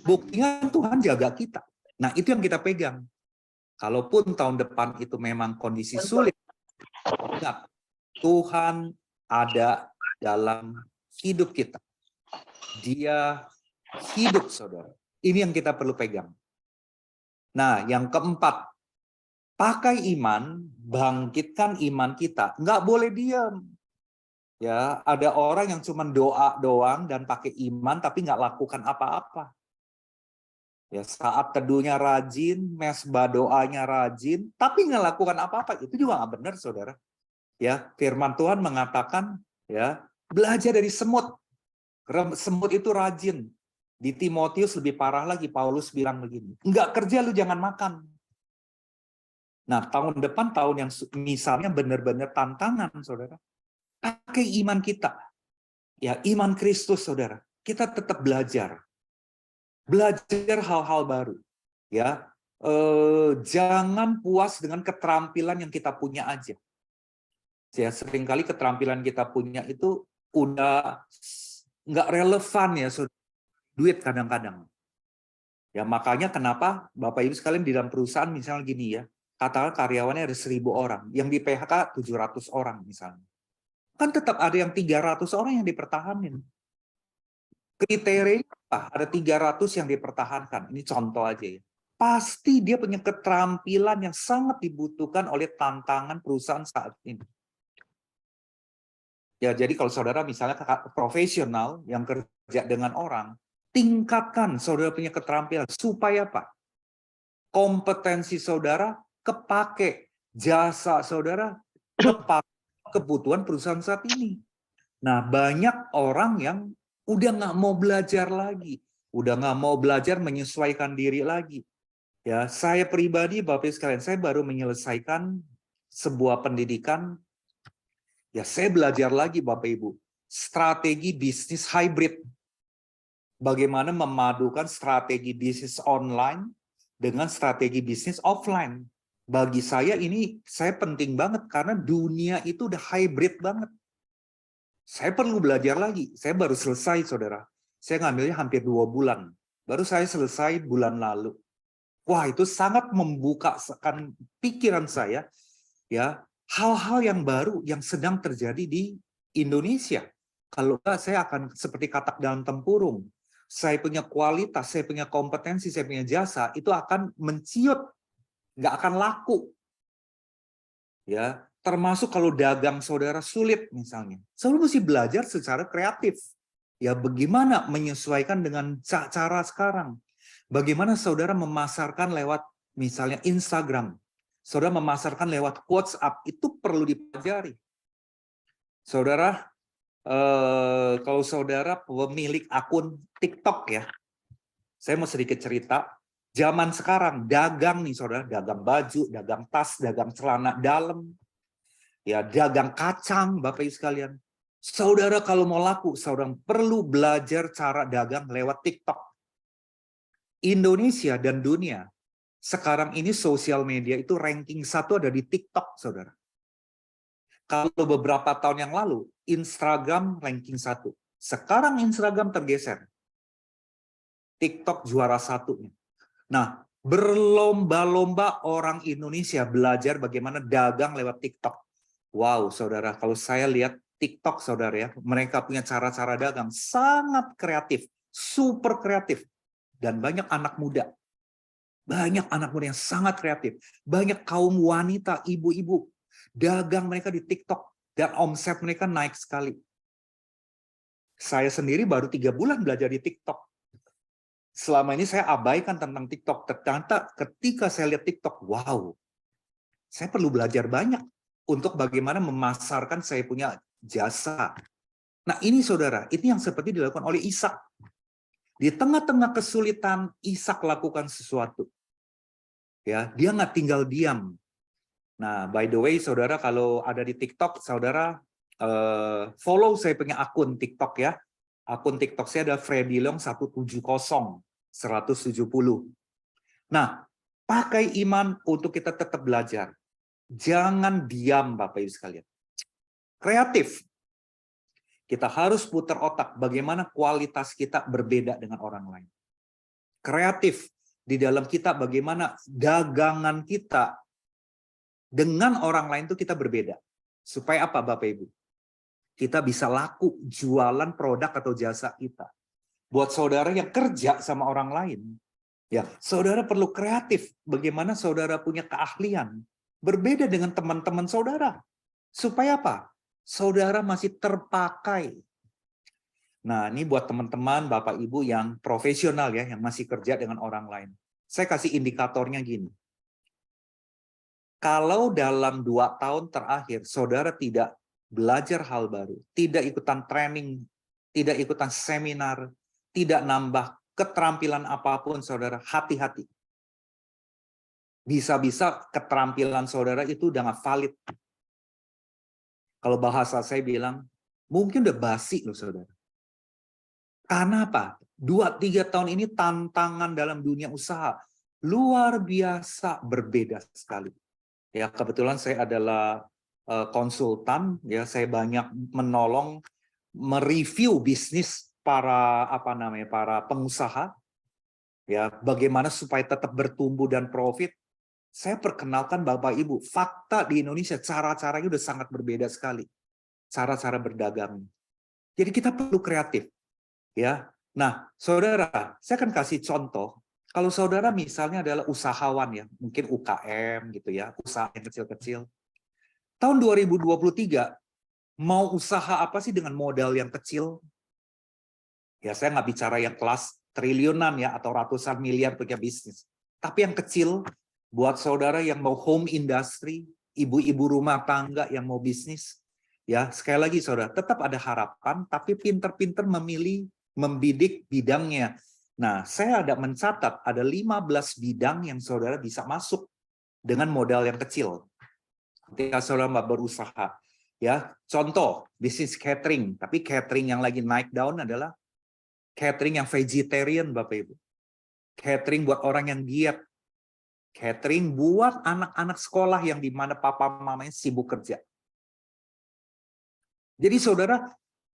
Buktinya Tuhan jaga kita. Nah, itu yang kita pegang. Kalaupun tahun depan itu memang kondisi sulit, ingat, Tuhan ada dalam hidup kita. Dia hidup, saudara. Ini yang kita perlu pegang. Nah, yang keempat, pakai iman, bangkitkan iman kita. Nggak boleh diam. Ya, ada orang yang cuma doa doang dan pakai iman tapi nggak lakukan apa-apa. Ya, saat teduhnya rajin, mesbah doanya rajin, tapi nggak lakukan apa-apa, itu juga nggak benar, saudara. Ya, firman Tuhan mengatakan, ya, belajar dari semut. Semut itu rajin. Di Timotius lebih parah lagi, Paulus bilang begini, nggak kerja lu jangan makan. Nah, tahun depan tahun yang misalnya benar-benar tantangan, saudara. Pakai iman kita. Ya, iman Kristus, saudara. Kita tetap belajar. Belajar hal-hal baru. Ya, jangan puas dengan keterampilan yang kita punya aja. Ya, seringkali keterampilan kita punya itu udah nggak relevan ya, saudara. Duit kadang-kadang. Ya, makanya kenapa Bapak Ibu sekalian di dalam perusahaan misalnya gini ya, katakan karyawannya ada 1.000 orang, yang di PHK 700 orang misalnya. Kan tetap ada yang 300 orang yang dipertahankan. Kriteria apa? Ada 300 yang dipertahankan. Ini contoh aja ya. Pasti dia punya keterampilan yang sangat dibutuhkan oleh tantangan perusahaan saat ini. Ya, jadi kalau saudara misalnya profesional yang kerja dengan orang, tingkatkan saudara punya keterampilan supaya apa? Kompetensi saudara kepake, jasa saudara kepake kebutuhan perusahaan saat ini. Nah, banyak orang yang udah nggak mau belajar lagi, udah nggak mau belajar menyesuaikan diri lagi. Ya, saya pribadi, Bapak sekalian, saya baru menyelesaikan sebuah pendidikan Ya, saya belajar lagi Bapak Ibu, strategi bisnis hybrid. Bagaimana memadukan strategi bisnis online dengan strategi bisnis offline. Bagi saya ini saya penting banget karena dunia itu udah hybrid banget. Saya perlu belajar lagi. Saya baru selesai, saudara. Saya ngambilnya hampir 2 bulan. Baru saya selesai bulan lalu. Wah, itu sangat membuka pikiran saya, ya, hal-hal yang baru yang sedang terjadi di Indonesia. Kalau enggak, saya akan seperti katak dalam tempurung. Saya punya kualitas, saya punya kompetensi, saya punya jasa, itu akan menciut, nggak akan laku. Ya, termasuk kalau dagang saudara sulit misalnya. Saudara mesti belajar secara kreatif. Ya, bagaimana menyesuaikan dengan cara sekarang. Bagaimana saudara memasarkan lewat misalnya Instagram. Saudara memasarkan lewat WhatsApp, itu perlu dipelajari. Saudara, kalau saudara pemilik akun TikTok ya, saya mau sedikit cerita. Zaman sekarang dagang nih saudara, dagang baju, dagang tas, dagang celana dalam, ya dagang kacang, Bapak Ibu sekalian. Saudara kalau mau laku, saudara perlu belajar cara dagang lewat TikTok. Indonesia dan dunia sekarang ini sosial media itu ranking 1 ada di TikTok, saudara. Kalau beberapa tahun yang lalu, Instagram ranking 1. Sekarang Instagram tergeser. TikTok juara 1. Nah, berlomba-lomba orang Indonesia belajar bagaimana dagang lewat TikTok. Wow, saudara, kalau saya lihat TikTok, saudara ya, mereka punya cara-cara dagang sangat kreatif, super kreatif. Dan banyak anak muda. Banyak anak muda yang sangat kreatif. Banyak kaum wanita, ibu-ibu. Dagang mereka di TikTok. Dan omset mereka naik sekali. Saya sendiri baru 3 bulan belajar di TikTok. Selama ini saya abaikan tentang TikTok. Ternyata ketika saya lihat TikTok, wow. Saya perlu belajar banyak. Untuk bagaimana memasarkan saya punya jasa. Nah ini saudara, ini yang seperti dilakukan oleh Ishak. Di tengah-tengah kesulitan, Ishak lakukan sesuatu. Ya, dia nggak tinggal diam. Nah, by the way, saudara, kalau ada di TikTok, saudara follow saya punya akun TikTok ya. Akun TikTok saya ada Fredilong 170. Nah, pakai iman untuk kita tetap belajar. Jangan diam, Bapak Ibu sekalian. Kreatif. Kita harus putar otak bagaimana kualitas kita berbeda dengan orang lain. Kreatif di dalam kita bagaimana dagangan kita dengan orang lain itu kita berbeda. Supaya apa Bapak Ibu? Kita bisa laku jualan produk atau jasa kita. Buat saudara yang kerja sama orang lain, ya, saudara perlu kreatif bagaimana saudara punya keahlian berbeda dengan teman-teman saudara. Supaya apa? Saudara masih terpakai. Nah, ini buat teman-teman, Bapak Ibu yang profesional ya, yang masih kerja dengan orang lain. Saya kasih indikatornya gini. Kalau dalam 2 tahun terakhir, saudara tidak belajar hal baru, tidak ikutan training, tidak ikutan seminar, tidak nambah keterampilan apapun, saudara, hati-hati. Bisa-bisa keterampilan saudara itu udah nggak valid. Kalau bahasa saya bilang, mungkin udah basi loh saudara. Karena apa? 2-3 tahun ini tantangan dalam dunia usaha luar biasa berbeda sekali. Ya, kebetulan saya adalah konsultan, ya saya banyak menolong mereview bisnis para para pengusaha. Ya, bagaimana supaya tetap bertumbuh dan profit. Saya perkenalkan Bapak Ibu, fakta di Indonesia cara-caranya udah sangat berbeda sekali. Cara-cara berdagang. Jadi kita perlu kreatif. Ya. Nah, saudara, saya akan kasih contoh. Kalau saudara misalnya adalah usahawan ya, mungkin UKM gitu ya, usaha yang kecil-kecil. Tahun 2023, mau usaha apa sih dengan modal yang kecil? Ya, saya nggak bicara yang kelas triliunan ya, atau ratusan miliar punya bisnis. Tapi yang kecil, buat saudara yang mau home industry, ibu-ibu rumah tangga yang mau bisnis, ya sekali lagi saudara, tetap ada harapan, tapi pinter-pinter memilih, membidik bidangnya. Nah, saya ada mencatat ada 15 bidang yang saudara bisa masuk dengan modal yang kecil. Ketika saudara berusaha, Ya, contoh bisnis catering, tapi catering yang lagi naik daun adalah catering yang vegetarian, Bapak Ibu. Catering buat orang yang diet. Catering buat anak-anak sekolah yang di mana papa mamanya sibuk kerja. Jadi saudara,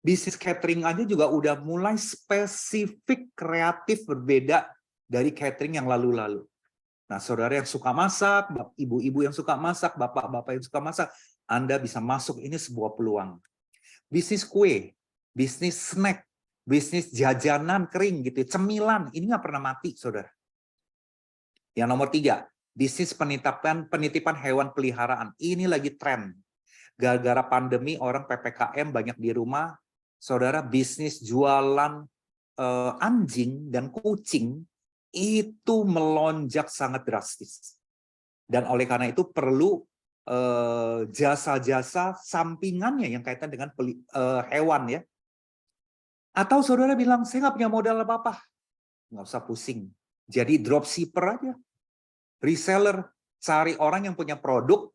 bisnis catering aja juga udah mulai spesifik, kreatif, berbeda dari catering yang lalu-lalu. Nah, saudara yang suka masak, ibu-ibu yang suka masak, bapak-bapak yang suka masak, Anda bisa masuk, ini sebuah peluang. Bisnis kue, bisnis snack, bisnis jajanan kering gitu, cemilan, ini nggak pernah mati, saudara. Yang nomor 3, bisnis penitipan hewan peliharaan. Ini lagi tren. Gara-gara pandemi, orang PPKM banyak di rumah, saudara, bisnis jualan anjing dan kucing itu melonjak sangat drastis. Dan oleh karena itu perlu jasa-jasa sampingannya yang kaitan dengan hewan ya. Atau saudara bilang, saya nggak punya modal apa-apa. Nggak usah pusing. Jadi dropshipper aja. Reseller, cari orang yang punya produk,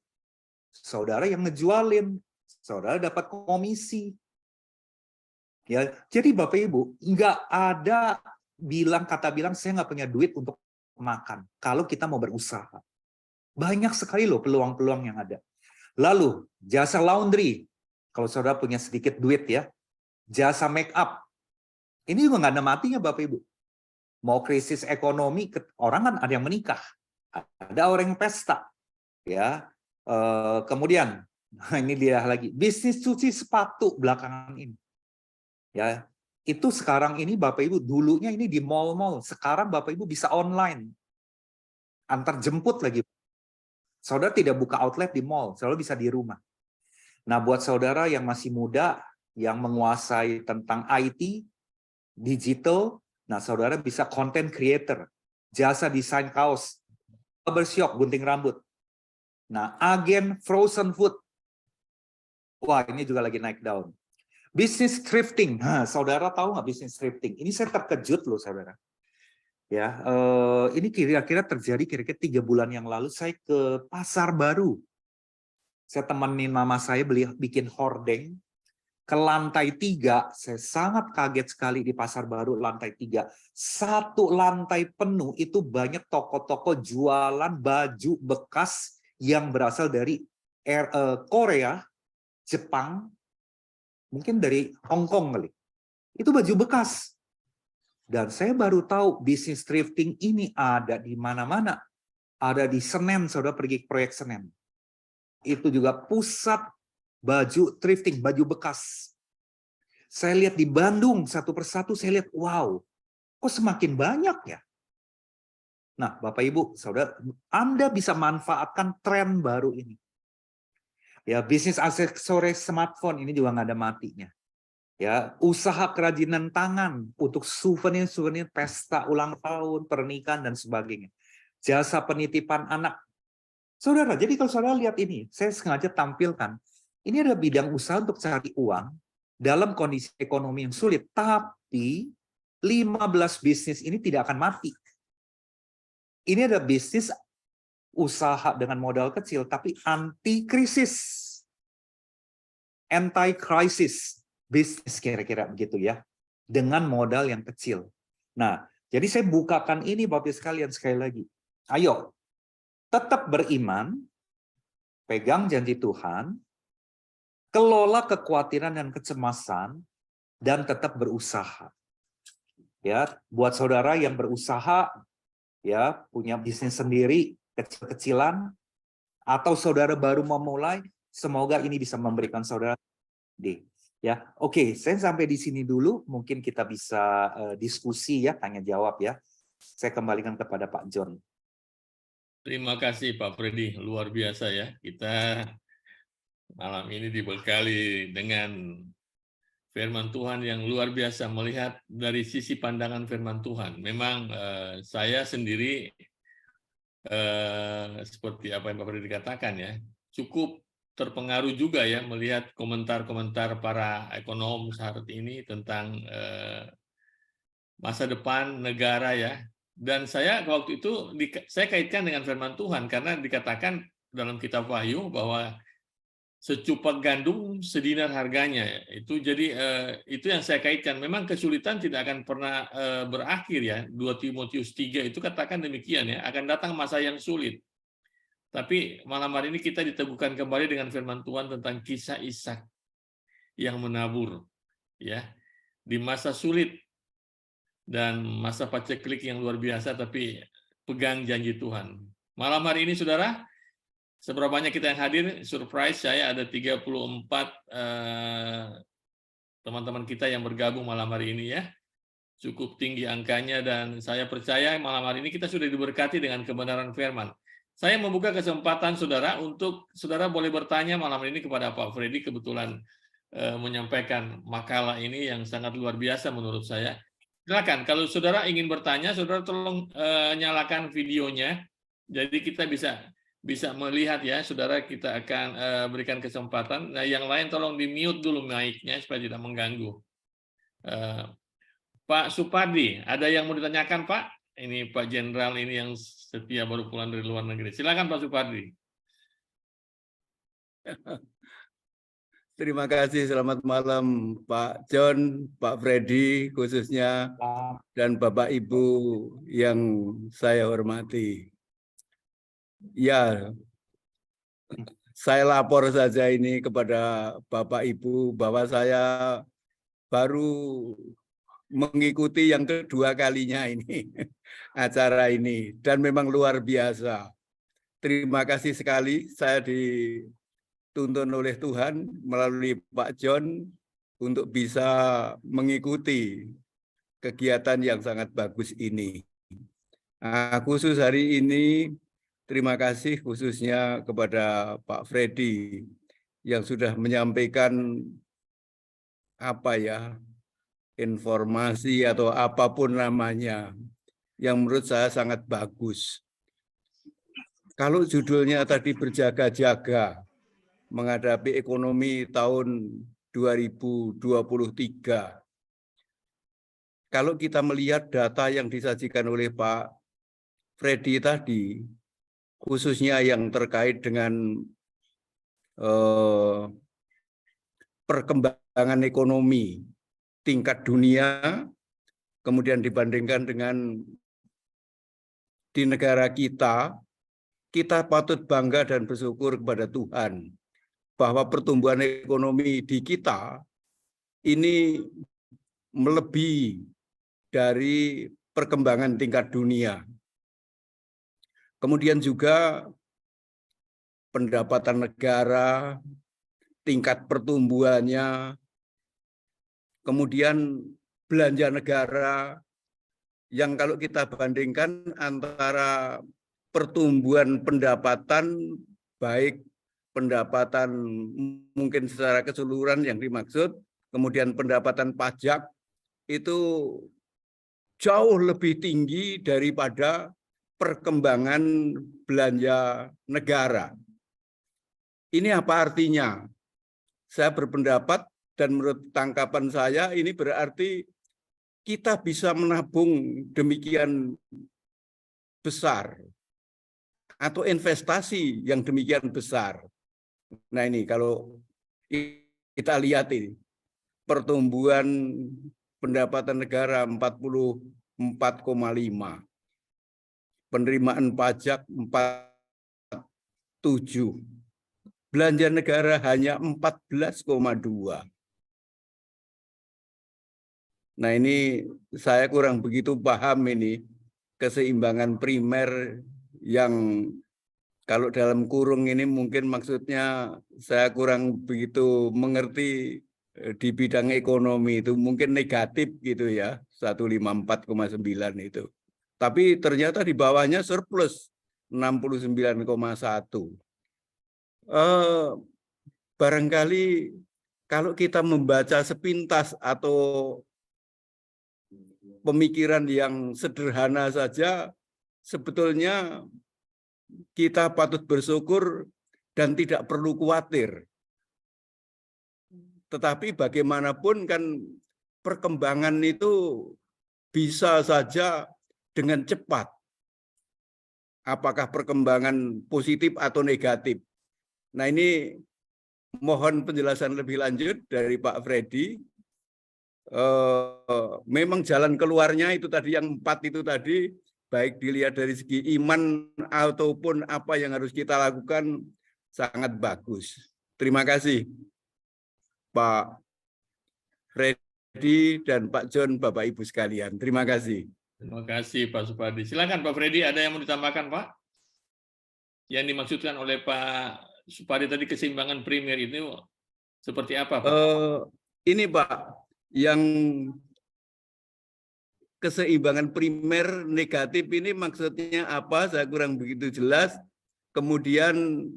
saudara yang ngejualin, saudara dapat komisi. Ya, jadi Bapak Ibu, nggak ada kata bilang saya nggak punya duit untuk makan. Kalau kita mau berusaha, banyak sekali loh peluang-peluang yang ada. Lalu jasa laundry, kalau saudara punya sedikit duit ya, jasa make up, ini juga nggak ada matinya Bapak Ibu. Mau krisis ekonomi, orang kan ada yang menikah, ada orang yang pesta, ya. Kemudian ini dia lagi bisnis cuci sepatu belakangan ini, ya. Itu sekarang ini Bapak Ibu, dulunya ini di mall-mall, sekarang Bapak Ibu bisa online, antar jemput lagi. Saudara tidak buka outlet di mall, saudara bisa di rumah. Nah, buat saudara yang masih muda, yang menguasai tentang IT, digital, nah saudara bisa content creator, jasa desain kaos, barbershop, gunting rambut. Nah, agen frozen food. Wah, ini juga lagi naik daun. Bisnis thrifting. Nah, saudara tahu nggak bisnis thrifting? Ini saya terkejut loh, saudara. Ya, ini kira-kira terjadi kira-kira 3 bulan yang lalu. Saya ke Pasar Baru. Saya temenin mama saya bikin hordeng. Ke lantai 3, saya sangat kaget sekali di Pasar Baru lantai 3. Satu lantai penuh itu banyak toko-toko jualan baju bekas yang berasal dari Korea, Jepang, mungkin dari Hong Kong kali. Itu baju bekas. Dan saya baru tahu bisnis thrifting ini ada di mana-mana. Ada di Senen, saudara pergi ke proyek Senen. Itu juga pusat baju thrifting, baju bekas. Saya lihat di Bandung, satu persatu saya lihat, wow, kok semakin banyak ya? Nah, Bapak Ibu, saudara, Anda bisa manfaatkan tren baru ini. Ya, bisnis aksesoris smartphone ini juga nggak ada matinya. Ya, usaha kerajinan tangan untuk souvenir-souvenir pesta ulang tahun, pernikahan dan sebagainya. Jasa penitipan anak. Saudara, jadi kalau saudara lihat ini, saya sengaja tampilkan. Ini ada bidang usaha untuk cari uang dalam kondisi ekonomi yang sulit, tapi 15 bisnis ini tidak akan mati. Ini ada bisnis usaha dengan modal kecil, tapi anti-krisis. Anti-crisis bisnis kira-kira begitu ya. Dengan modal yang kecil. Nah, jadi saya bukakan ini Bapak sekalian sekali lagi. Ayo, tetap beriman, pegang janji Tuhan, kelola kekhawatiran dan kecemasan, dan tetap berusaha. Ya, buat saudara yang berusaha, ya punya bisnis sendiri, kecil-kecilan, atau saudara baru memulai, semoga ini bisa memberikan saudara ide. Ya, oke, saya sampai di sini dulu. Mungkin kita bisa diskusi ya, tanya jawab ya. Saya kembalikan kepada Pak John. Terima kasih Pak Freddy, luar biasa ya. Kita malam ini dibekali dengan firman Tuhan yang luar biasa, melihat dari sisi pandangan firman Tuhan. Memang saya sendiri seperti apa yang Pak Freddy katakan ya, cukup terpengaruh juga ya melihat komentar-komentar para ekonom saat ini tentang masa depan negara ya. Dan saya waktu itu saya kaitkan dengan firman Tuhan karena dikatakan dalam kitab Wahyu bahwa secupak gandum sedinar harganya. Itu jadi itu yang saya kaitkan. Memang kesulitan tidak akan pernah berakhir ya. 2 Timotius 3 itu katakan demikian ya, akan datang masa yang sulit. Tapi malam hari ini kita diteguhkan kembali dengan firman Tuhan tentang kisah Ishak yang menabur ya di masa sulit dan masa paceklik yang luar biasa, tapi pegang janji Tuhan. Malam hari ini saudara, seberapa banyak kita yang hadir? Surprise, saya ada 34 teman-teman kita yang bergabung malam hari ini ya. Cukup tinggi angkanya dan saya percaya malam hari ini kita sudah diberkati dengan kebenaran firman. Saya membuka kesempatan saudara untuk saudara boleh bertanya malam ini kepada Pak Freddy, kebetulan menyampaikan makalah ini yang sangat luar biasa menurut saya. Silakan, kalau saudara ingin bertanya, saudara tolong nyalakan videonya, jadi kita bisa melihat ya, saudara. Kita akan berikan kesempatan. Nah, yang lain tolong di mute dulu mic-nya supaya tidak mengganggu. Pak Supardi, ada yang mau ditanyakan Pak? Ini Pak Jenderal ini yang setia baru pulang dari luar negeri. Silakan Pak Supardi. Terima kasih, selamat malam Pak John, Pak Freddy khususnya, dan Bapak Ibu yang saya hormati. Ya, saya lapor saja ini kepada Bapak Ibu bahwa saya baru mengikuti yang kedua kalinya ini, acara ini, dan memang luar biasa. Terima kasih sekali, saya dituntun oleh Tuhan melalui Pak John untuk bisa mengikuti kegiatan yang sangat bagus ini. Khusus hari ini, terima kasih khususnya kepada Pak Freddy yang sudah menyampaikan informasi atau apapun namanya yang menurut saya sangat bagus. Kalau judulnya tadi berjaga-jaga menghadapi ekonomi tahun 2023. Kalau kita melihat data yang disajikan oleh Pak Freddy tadi, khususnya yang terkait dengan perkembangan ekonomi tingkat dunia, kemudian dibandingkan dengan di negara kita patut bangga dan bersyukur kepada Tuhan bahwa pertumbuhan ekonomi di kita ini melebihi dari perkembangan tingkat dunia. Kemudian juga pendapatan negara, tingkat pertumbuhannya, kemudian belanja negara yang kalau kita bandingkan antara pertumbuhan pendapatan, baik pendapatan mungkin secara keseluruhan yang dimaksud, kemudian pendapatan pajak itu jauh lebih tinggi daripada perkembangan belanja negara. Ini apa artinya? Saya berpendapat dan menurut tangkapan saya ini berarti kita bisa menabung demikian besar atau investasi yang demikian besar. Nah ini kalau kita lihat ini pertumbuhan pendapatan negara 44,5, penerimaan pajak 47, belanja negara hanya 14,2. Nah ini saya kurang begitu paham ini keseimbangan primer yang kalau dalam kurung ini mungkin maksudnya saya kurang begitu mengerti di bidang ekonomi itu mungkin negatif gitu ya, 154,9 itu. Tapi ternyata di bawahnya surplus 69,1. Barangkali kalau kita membaca sepintas atau pemikiran yang sederhana saja, sebetulnya kita patut bersyukur dan tidak perlu khawatir. Tetapi bagaimanapun kan perkembangan itu bisa saja dengan cepat. Apakah perkembangan positif atau negatif? Nah ini mohon penjelasan lebih lanjut dari Pak Freddy. Memang jalan keluarnya itu tadi yang 4 itu tadi, baik dilihat dari segi iman ataupun apa yang harus kita lakukan, sangat bagus. Terima kasih Pak Freddy dan Pak John, Bapak Ibu sekalian. Terima kasih. Terima kasih Pak Supardi. Silakan Pak Freddy, ada yang mau ditambahkan Pak? Yang dimaksudkan oleh Pak Supardi tadi keseimbangan primer itu seperti apa Pak? Ini Pak, yang keseimbangan primer negatif ini maksudnya apa? Saya kurang begitu jelas. Kemudian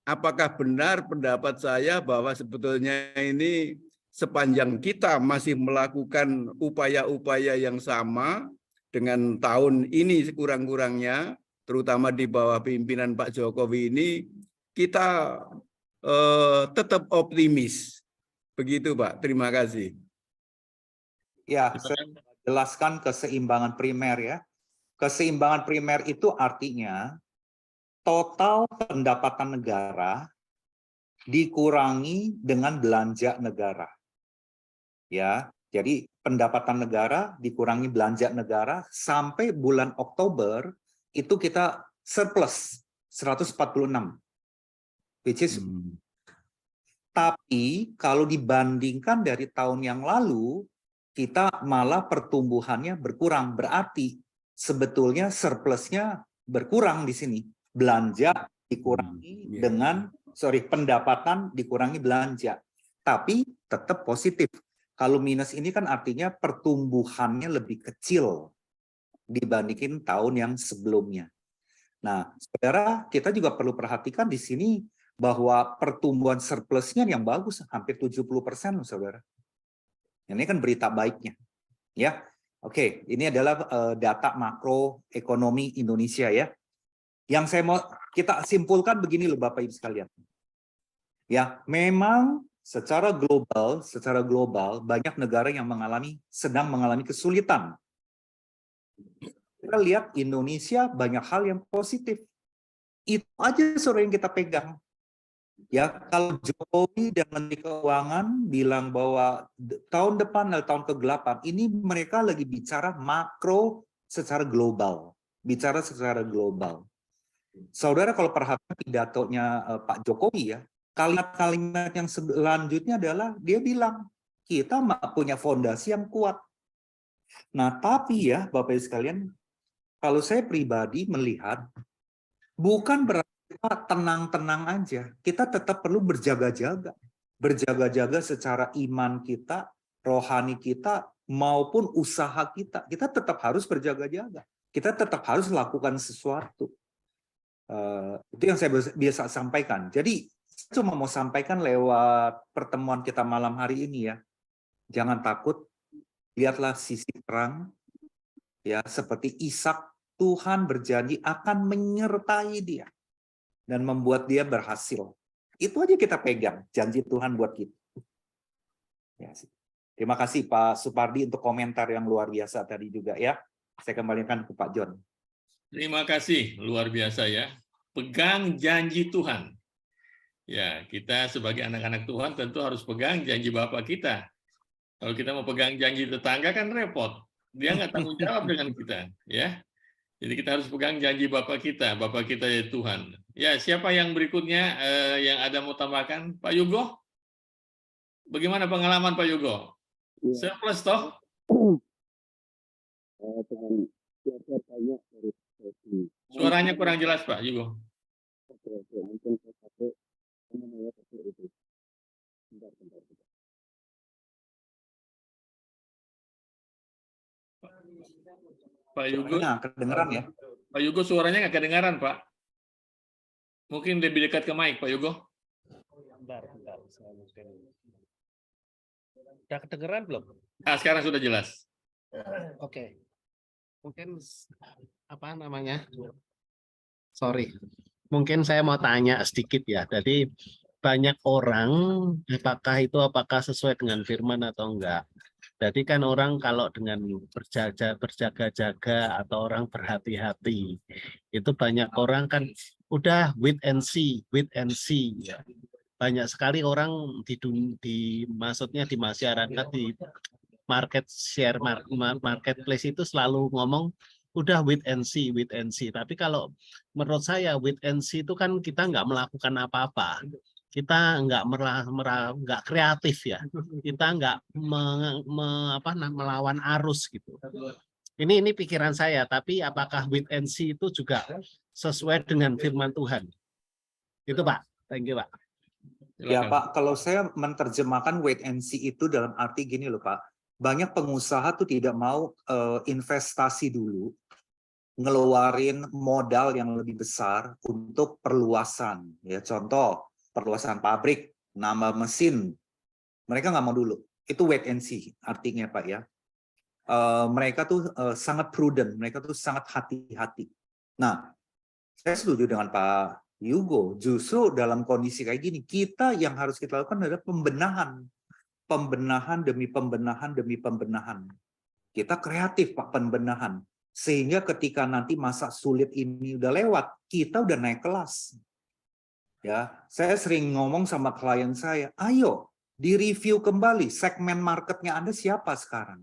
apakah benar pendapat saya bahwa sebetulnya ini sepanjang kita masih melakukan upaya-upaya yang sama dengan tahun ini sekurang-kurangnya, terutama di bawah pimpinan Pak Jokowi ini, kita tetap optimis. Begitu Pak, terima kasih. Ya, saya jelaskan keseimbangan primer ya. Keseimbangan primer itu artinya total pendapatan negara dikurangi dengan belanja negara. Ya, jadi pendapatan negara dikurangi belanja negara sampai bulan Oktober itu kita surplus 146. Which is tapi kalau dibandingkan dari tahun yang lalu kita malah pertumbuhannya berkurang, berarti sebetulnya surplusnya berkurang di sini. Belanja dikurangi dengan pendapatan dikurangi belanja. Tapi tetap positif. Kalau minus ini kan artinya pertumbuhannya lebih kecil dibandingin tahun yang sebelumnya. Nah, saudara, kita juga perlu perhatikan di sini bahwa pertumbuhan surplusnya yang bagus, hampir 70%, saudara. Ini kan berita baiknya. Ya, oke, ini adalah data makro ekonomi Indonesia ya. Yang saya mau kita simpulkan begini loh Bapak Ibu sekalian. Ya, memang secara global banyak negara yang sedang mengalami kesulitan. Kita lihat Indonesia banyak hal yang positif. Itu aja saudara yang kita pegang. Ya, kalau Jokowi dan Menteri Keuangan bilang bahwa tahun depan adalah tahun ke-8, ini mereka lagi bicara makro secara global. Bicara secara global. Saudara kalau perhatikan pidatonya Pak Jokowi ya, kalimat-kalimat yang selanjutnya adalah dia bilang, kita punya fondasi yang kuat. Nah, tapi ya Bapak Ibu sekalian, kalau saya pribadi melihat, bukan berarti kita tenang-tenang aja. Kita tetap perlu berjaga-jaga. Berjaga-jaga secara iman kita, rohani kita, maupun usaha kita. Kita tetap harus berjaga-jaga. Kita tetap harus lakukan sesuatu. Itu yang saya biasa sampaikan. Jadi, saya cuma mau sampaikan lewat pertemuan kita malam hari ini ya. Jangan takut, lihatlah sisi terang. Ya, seperti Ishak, Tuhan berjanji akan menyertai dia dan membuat dia berhasil. Itu aja kita pegang, janji Tuhan buat kita. Ya, terima kasih Pak Supardi untuk komentar yang luar biasa tadi juga ya. Saya kembalikan ke Pak John. Terima kasih, luar biasa ya. Pegang janji Tuhan. Ya, kita sebagai anak-anak Tuhan tentu harus pegang janji Bapak kita. Kalau kita mau pegang janji tetangga kan repot. Dia nggak tanggung jawab dengan kita, ya. Jadi kita harus pegang janji Bapak kita ya Tuhan. Ya, siapa yang berikutnya yang ada mau tambahkan? Pak Yugo? Bagaimana pengalaman Pak Yugo? Ya. Surplus toh? Suaranya kurang jelas Pak Yugo. Pak Yugo, kedengeran ya? Pak Yugo suaranya nggak kedengaran Pak. Mungkin lebih dekat ke mic Pak Yugo. Bentar. Udah kedengeran belum? Ah, sekarang sudah jelas. Oke. Mungkin apa namanya? Sorry. Mungkin saya mau tanya sedikit ya. Jadi banyak orang apakah sesuai dengan firman atau enggak? Jadi kan orang kalau dengan berjaga-jaga atau orang berhati-hati, itu banyak orang kan udah wait and see. Ya. Banyak sekali orang maksudnya di masyarakat, di marketplace itu selalu ngomong udah wait and see. Tapi kalau menurut saya wait and see itu kan kita nggak melakukan apa-apa. Kita nggak kreatif ya, kita nggak melawan arus gitu. Ini pikiran saya, tapi apakah wait and see itu juga sesuai dengan firman Tuhan? Itu Pak, thank you Pak. Ya Pak, kalau saya menerjemahkan wait and see itu dalam arti gini loh Pak, banyak pengusaha tuh tidak mau investasi dulu, ngeluarin modal yang lebih besar untuk perluasan. Ya contoh, perluasan pabrik, nambah mesin, mereka nggak mau dulu. Itu wait and see artinya Pak ya. Mereka tuh sangat prudent, mereka tuh sangat hati-hati. Nah, saya setuju dengan Pak Yugo. Justru dalam kondisi kayak gini, kita yang harus kita lakukan adalah pembenahan. Pembenahan demi pembenahan demi pembenahan. Kita kreatif Pak, pembenahan. Sehingga ketika nanti masa sulit ini udah lewat, kita udah naik kelas. Ya, saya sering ngomong sama klien saya, ayo direview kembali segmen marketnya Anda siapa sekarang.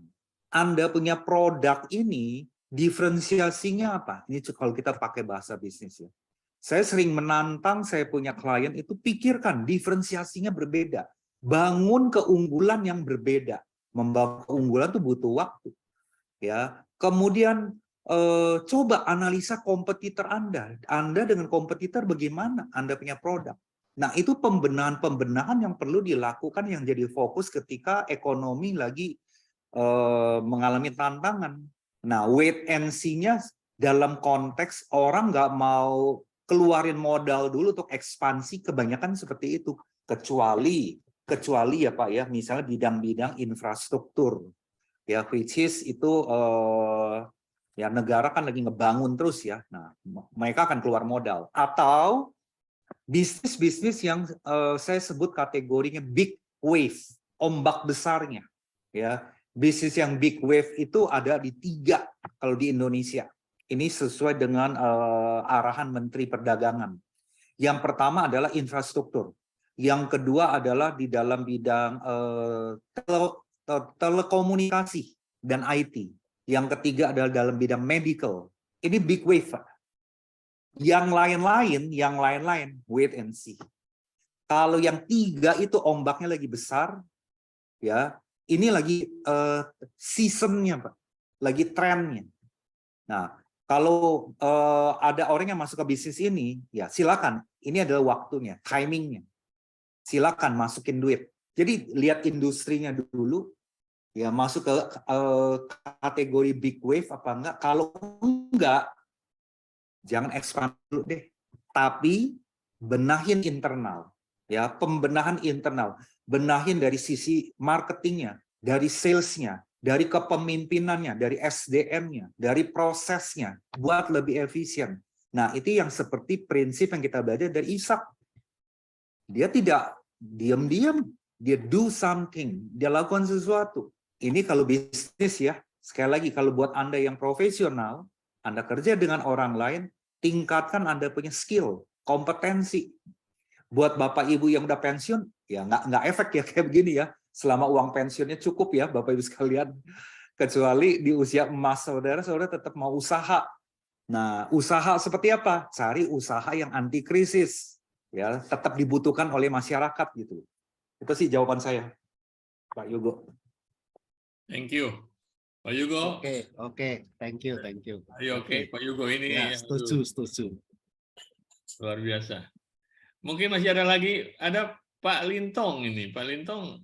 Anda punya produk ini, diferensiasinya apa? Ini kalau kita pakai bahasa bisnis ya. Saya sering menantang saya punya klien itu pikirkan diferensiasinya berbeda. Bangun keunggulan yang berbeda. Membangun keunggulan itu butuh waktu. Ya, kemudian coba analisa kompetitor Anda. Anda dengan kompetitor bagaimana? Anda punya produk. Nah, itu pembenahan yang perlu dilakukan yang jadi fokus ketika ekonomi lagi mengalami tantangan. Nah, wait and see-nya dalam konteks orang nggak mau keluarin modal dulu untuk ekspansi, kebanyakan seperti itu. Kecuali ya Pak ya, misalnya bidang-bidang infrastruktur. Ya, which is itu ya negara kan lagi ngebangun terus ya. Nah, mereka akan keluar modal. Atau bisnis-bisnis yang saya sebut kategorinya big wave, ombak besarnya. Ya, bisnis yang big wave itu ada di 3 kalau di Indonesia. Ini sesuai dengan arahan Menteri Perdagangan. Yang pertama adalah infrastruktur. Yang kedua adalah di dalam bidang telekomunikasi dan IT. Yang ketiga adalah dalam bidang medical. Ini big wave, Pak. Yang lain-lain, wait and see. Kalau yang 3 itu ombaknya lagi besar, ya, ini lagi seasonnya, Pak, lagi trennya. Nah, kalau ada orang yang masuk ke bisnis ini, ya silakan. Ini adalah waktunya, timingnya. Silakan masukin duit. Jadi lihat industrinya dulu, ya masuk ke kategori big wave apa enggak. Kalau enggak, jangan expand dulu deh. Tapi benahin internal, ya pembenahan internal, benahin dari sisi marketingnya, dari salesnya, dari kepemimpinannya, dari SDM-nya, dari prosesnya, buat lebih efisien. Nah, itu yang seperti prinsip yang kita belajar dari Ishak. Dia tidak diam-diam, dia do something, dia lakukan sesuatu. Ini kalau bisnis ya, sekali lagi kalau buat Anda yang profesional, Anda kerja dengan orang lain, tingkatkan Anda punya skill, kompetensi. Buat Bapak Ibu yang udah pensiun, ya nggak efek ya kayak begini ya. Selama uang pensiunnya cukup ya Bapak Ibu sekalian. Kecuali di usia emas saudara tetap mau usaha. Nah, usaha seperti apa? Cari usaha yang anti krisis. Ya, tetap dibutuhkan oleh masyarakat gitu. Itu sih jawaban saya, Pak Yugo. Thank you. Pak Yugo. Oke. Thank you. Ayo, oke. Pak Yugo ini. Ya, setuju. Luar biasa. Mungkin masih ada lagi. Ada Pak Lintong ini. Pak Lintong.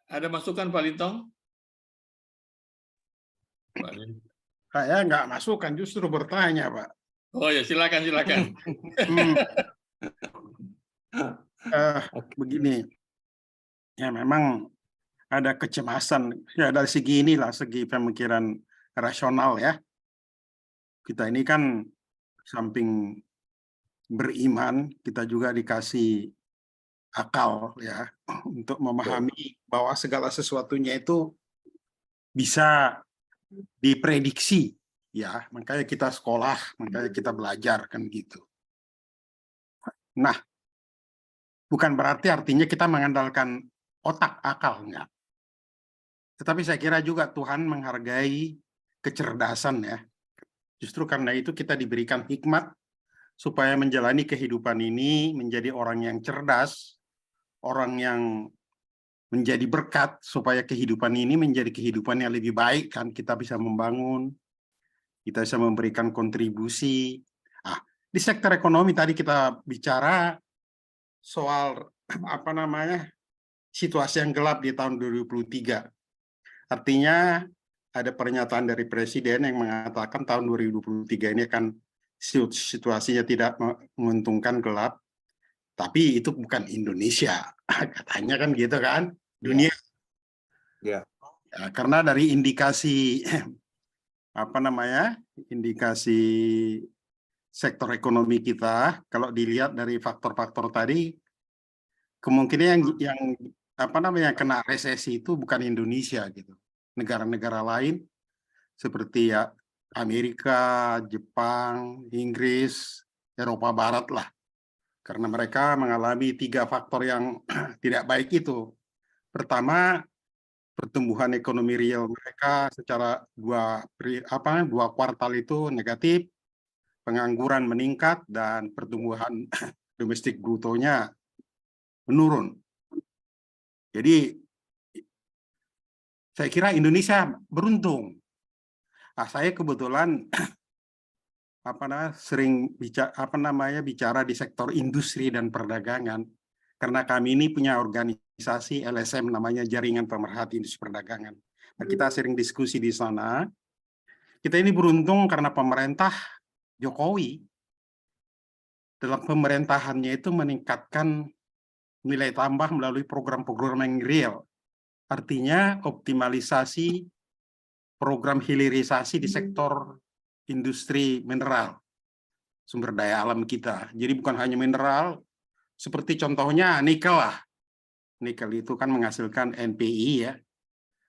Ada masukan Pak Lintong? Pak Lintong. Saya nggak masukan, justru bertanya, Pak. Oh ya, silakan. Begini, ya memang ada kecemasan ya dari segi inilah, segi pemikiran rasional ya. Kita ini kan samping beriman, kita juga dikasih akal ya untuk memahami bahwa segala sesuatunya itu bisa diprediksi, ya. Makanya kita sekolah, makanya kita belajar kan gitu. Nah, bukan berarti artinya kita mengandalkan otak, akal, enggak. Tetapi saya kira juga Tuhan menghargai kecerdasan, ya. Justru karena itu kita diberikan hikmat supaya menjalani kehidupan ini menjadi orang yang cerdas, orang yang menjadi berkat, supaya kehidupan ini menjadi kehidupan yang lebih baik, kan. Kita bisa membangun, kita bisa memberikan kontribusi. Di sektor ekonomi tadi kita bicara soal situasi yang gelap di tahun 2023. Artinya ada pernyataan dari Presiden yang mengatakan tahun 2023 ini akan situasinya tidak menguntungkan, gelap. Tapi itu bukan Indonesia, katanya kan gitu kan, dunia. Ya. Ya, karena dari indikasi indikasi sektor ekonomi kita, kalau dilihat dari faktor-faktor tadi, kemungkinan yang kena resesi itu bukan Indonesia gitu. Negara-negara lain seperti ya Amerika, Jepang, Inggris, Eropa Barat lah. Karena mereka mengalami 3 faktor yang tidak baik itu. Pertama, pertumbuhan ekonomi real mereka secara dua kuartal itu negatif, pengangguran meningkat, dan pertumbuhan domestik brutonya menurun. Jadi saya kira Indonesia beruntung. Saya kebetulan sering bicara di sektor industri dan perdagangan, karena kami ini punya organisasi LSM namanya Jaringan Pemerhati Industri Perdagangan. Nah, kita sering diskusi di sana. Kita ini beruntung karena pemerintah Jokowi dalam pemerintahannya itu meningkatkan nilai tambah melalui program-program yang real. Artinya optimalisasi program hilirisasi di sektor industri mineral, sumber daya alam kita. Jadi bukan hanya mineral, seperti contohnya nikel lah. Nikel itu kan menghasilkan NPI, ya.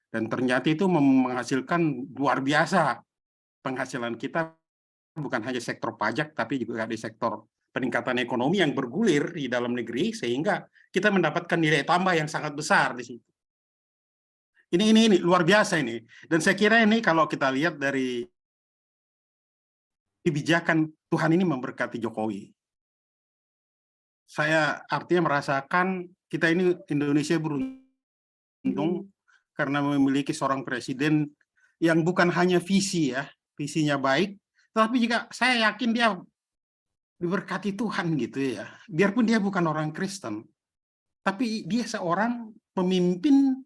Dan ternyata itu menghasilkan luar biasa. Penghasilan kita bukan hanya sektor pajak, tapi juga di sektor peningkatan ekonomi yang bergulir di dalam negeri, sehingga kita mendapatkan nilai tambah yang sangat besar di situ. Ini luar biasa ini. Dan saya kira ini kalau kita lihat dari kebijakan, Tuhan ini memberkati Jokowi. Saya artinya merasakan kita ini Indonesia beruntung karena memiliki seorang presiden yang bukan hanya visi, ya, visinya baik, tapi juga saya yakin dia diberkati Tuhan gitu, ya. Biarpun dia bukan orang Kristen, tapi dia seorang pemimpin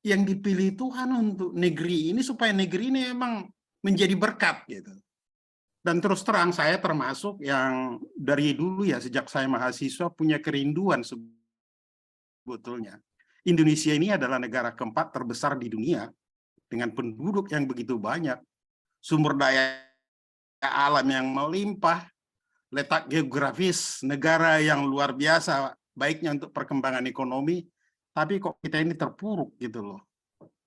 yang dipilih Tuhan untuk negeri ini, supaya negeri ini memang menjadi berkat gitu. Dan terus terang saya termasuk yang dari dulu, ya, sejak saya mahasiswa punya kerinduan sebetulnya. Indonesia ini adalah negara keempat terbesar di dunia dengan penduduk yang begitu banyak, sumber daya alam yang melimpah, letak geografis negara yang luar biasa baiknya untuk perkembangan ekonomi, tapi kok kita ini terpuruk gitu loh.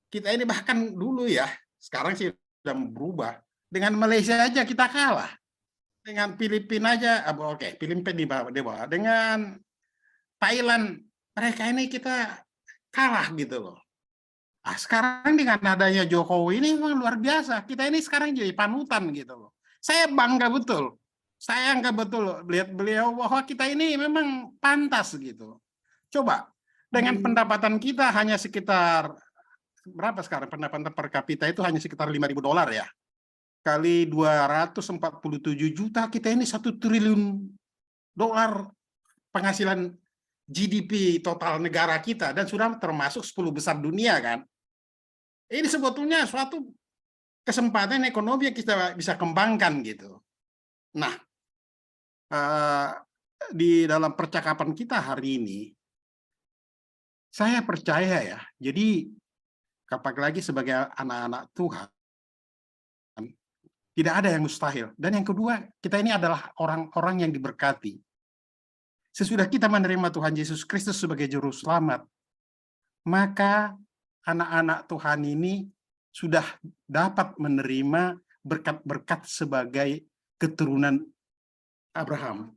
Kita ini bahkan dulu, ya, sekarang sih sudah berubah. Dengan Malaysia aja kita kalah. Dengan Filipina aja, oke, Filipina di bawah. Dengan Thailand, mereka ini kita kalah gitu loh. Sekarang dengan adanya Jokowi ini memang luar biasa. Kita ini sekarang jadi panutan gitu loh. Saya bangga betul. Saya anggap betul lihat beliau bahwa kita ini memang pantas gitu. Coba dengan pendapatan kita hanya sekitar berapa sekarang, pendapatan per kapita itu hanya sekitar $5.000 ya. Kali 247 juta, kita ini 1 triliun dolar penghasilan GDP total negara kita, dan sudah termasuk 10 besar dunia kan. Ini sebetulnya suatu kesempatan ekonomi yang kita bisa kembangkan gitu. Nah, di dalam percakapan kita hari ini, saya percaya, ya, jadi apalagi sebagai anak-anak Tuhan, tidak ada yang mustahil. Dan yang kedua, kita ini adalah orang-orang yang diberkati. Sesudah kita menerima Tuhan Yesus Kristus sebagai juru selamat, maka anak-anak Tuhan ini sudah dapat menerima berkat-berkat sebagai keturunan Abraham.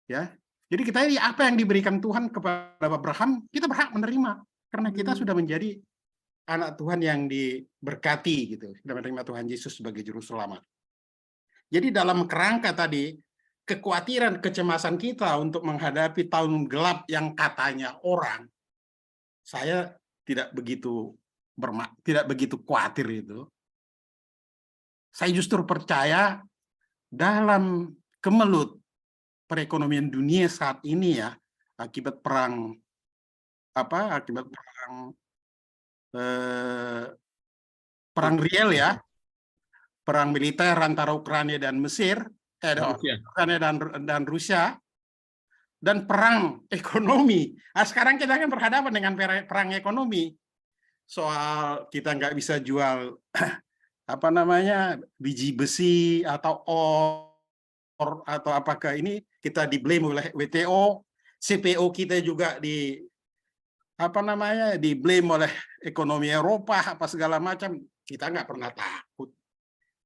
Ya. Jadi kita ini apa yang diberikan Tuhan kepada Abraham, kita berhak menerima karena kita sudah menjadi anak Tuhan yang diberkati gitu, sudah menerima Tuhan Yesus sebagai juru selamat. Jadi dalam kerangka tadi kekhawatiran, kecemasan kita untuk menghadapi tahun gelap yang katanya orang, saya tidak begitu khawatir itu. Saya justru percaya dalam kemelut perekonomian dunia saat ini ya, akibat perang real ya, perang militer antara Ukraina dan Mesir, Ukraina dan Rusia, dan perang ekonomi. Nah, sekarang kita akan berhadapan dengan perang ekonomi. Soal kita nggak bisa jual biji besi atau ore atau apakah ini kita di-blame oleh WTO, CPO kita juga di-blame oleh ekonomi Eropa apa segala macam. Kita nggak pernah takut.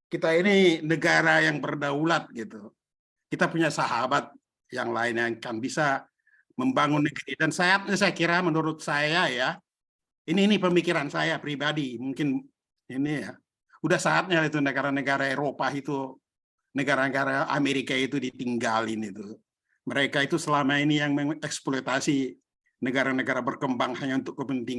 Kita ini negara yang berdaulat gitu. Kita punya sahabat yang lain yang akan bisa membangun negeri. Dan saya kira menurut saya ya, ini pemikiran saya pribadi, mungkin ini ya, udah saatnya itu negara-negara Eropa itu, negara-negara Amerika itu ditinggalin itu. Mereka itu selama ini yang mengeksploitasi negara-negara berkembang hanya untuk kepentingan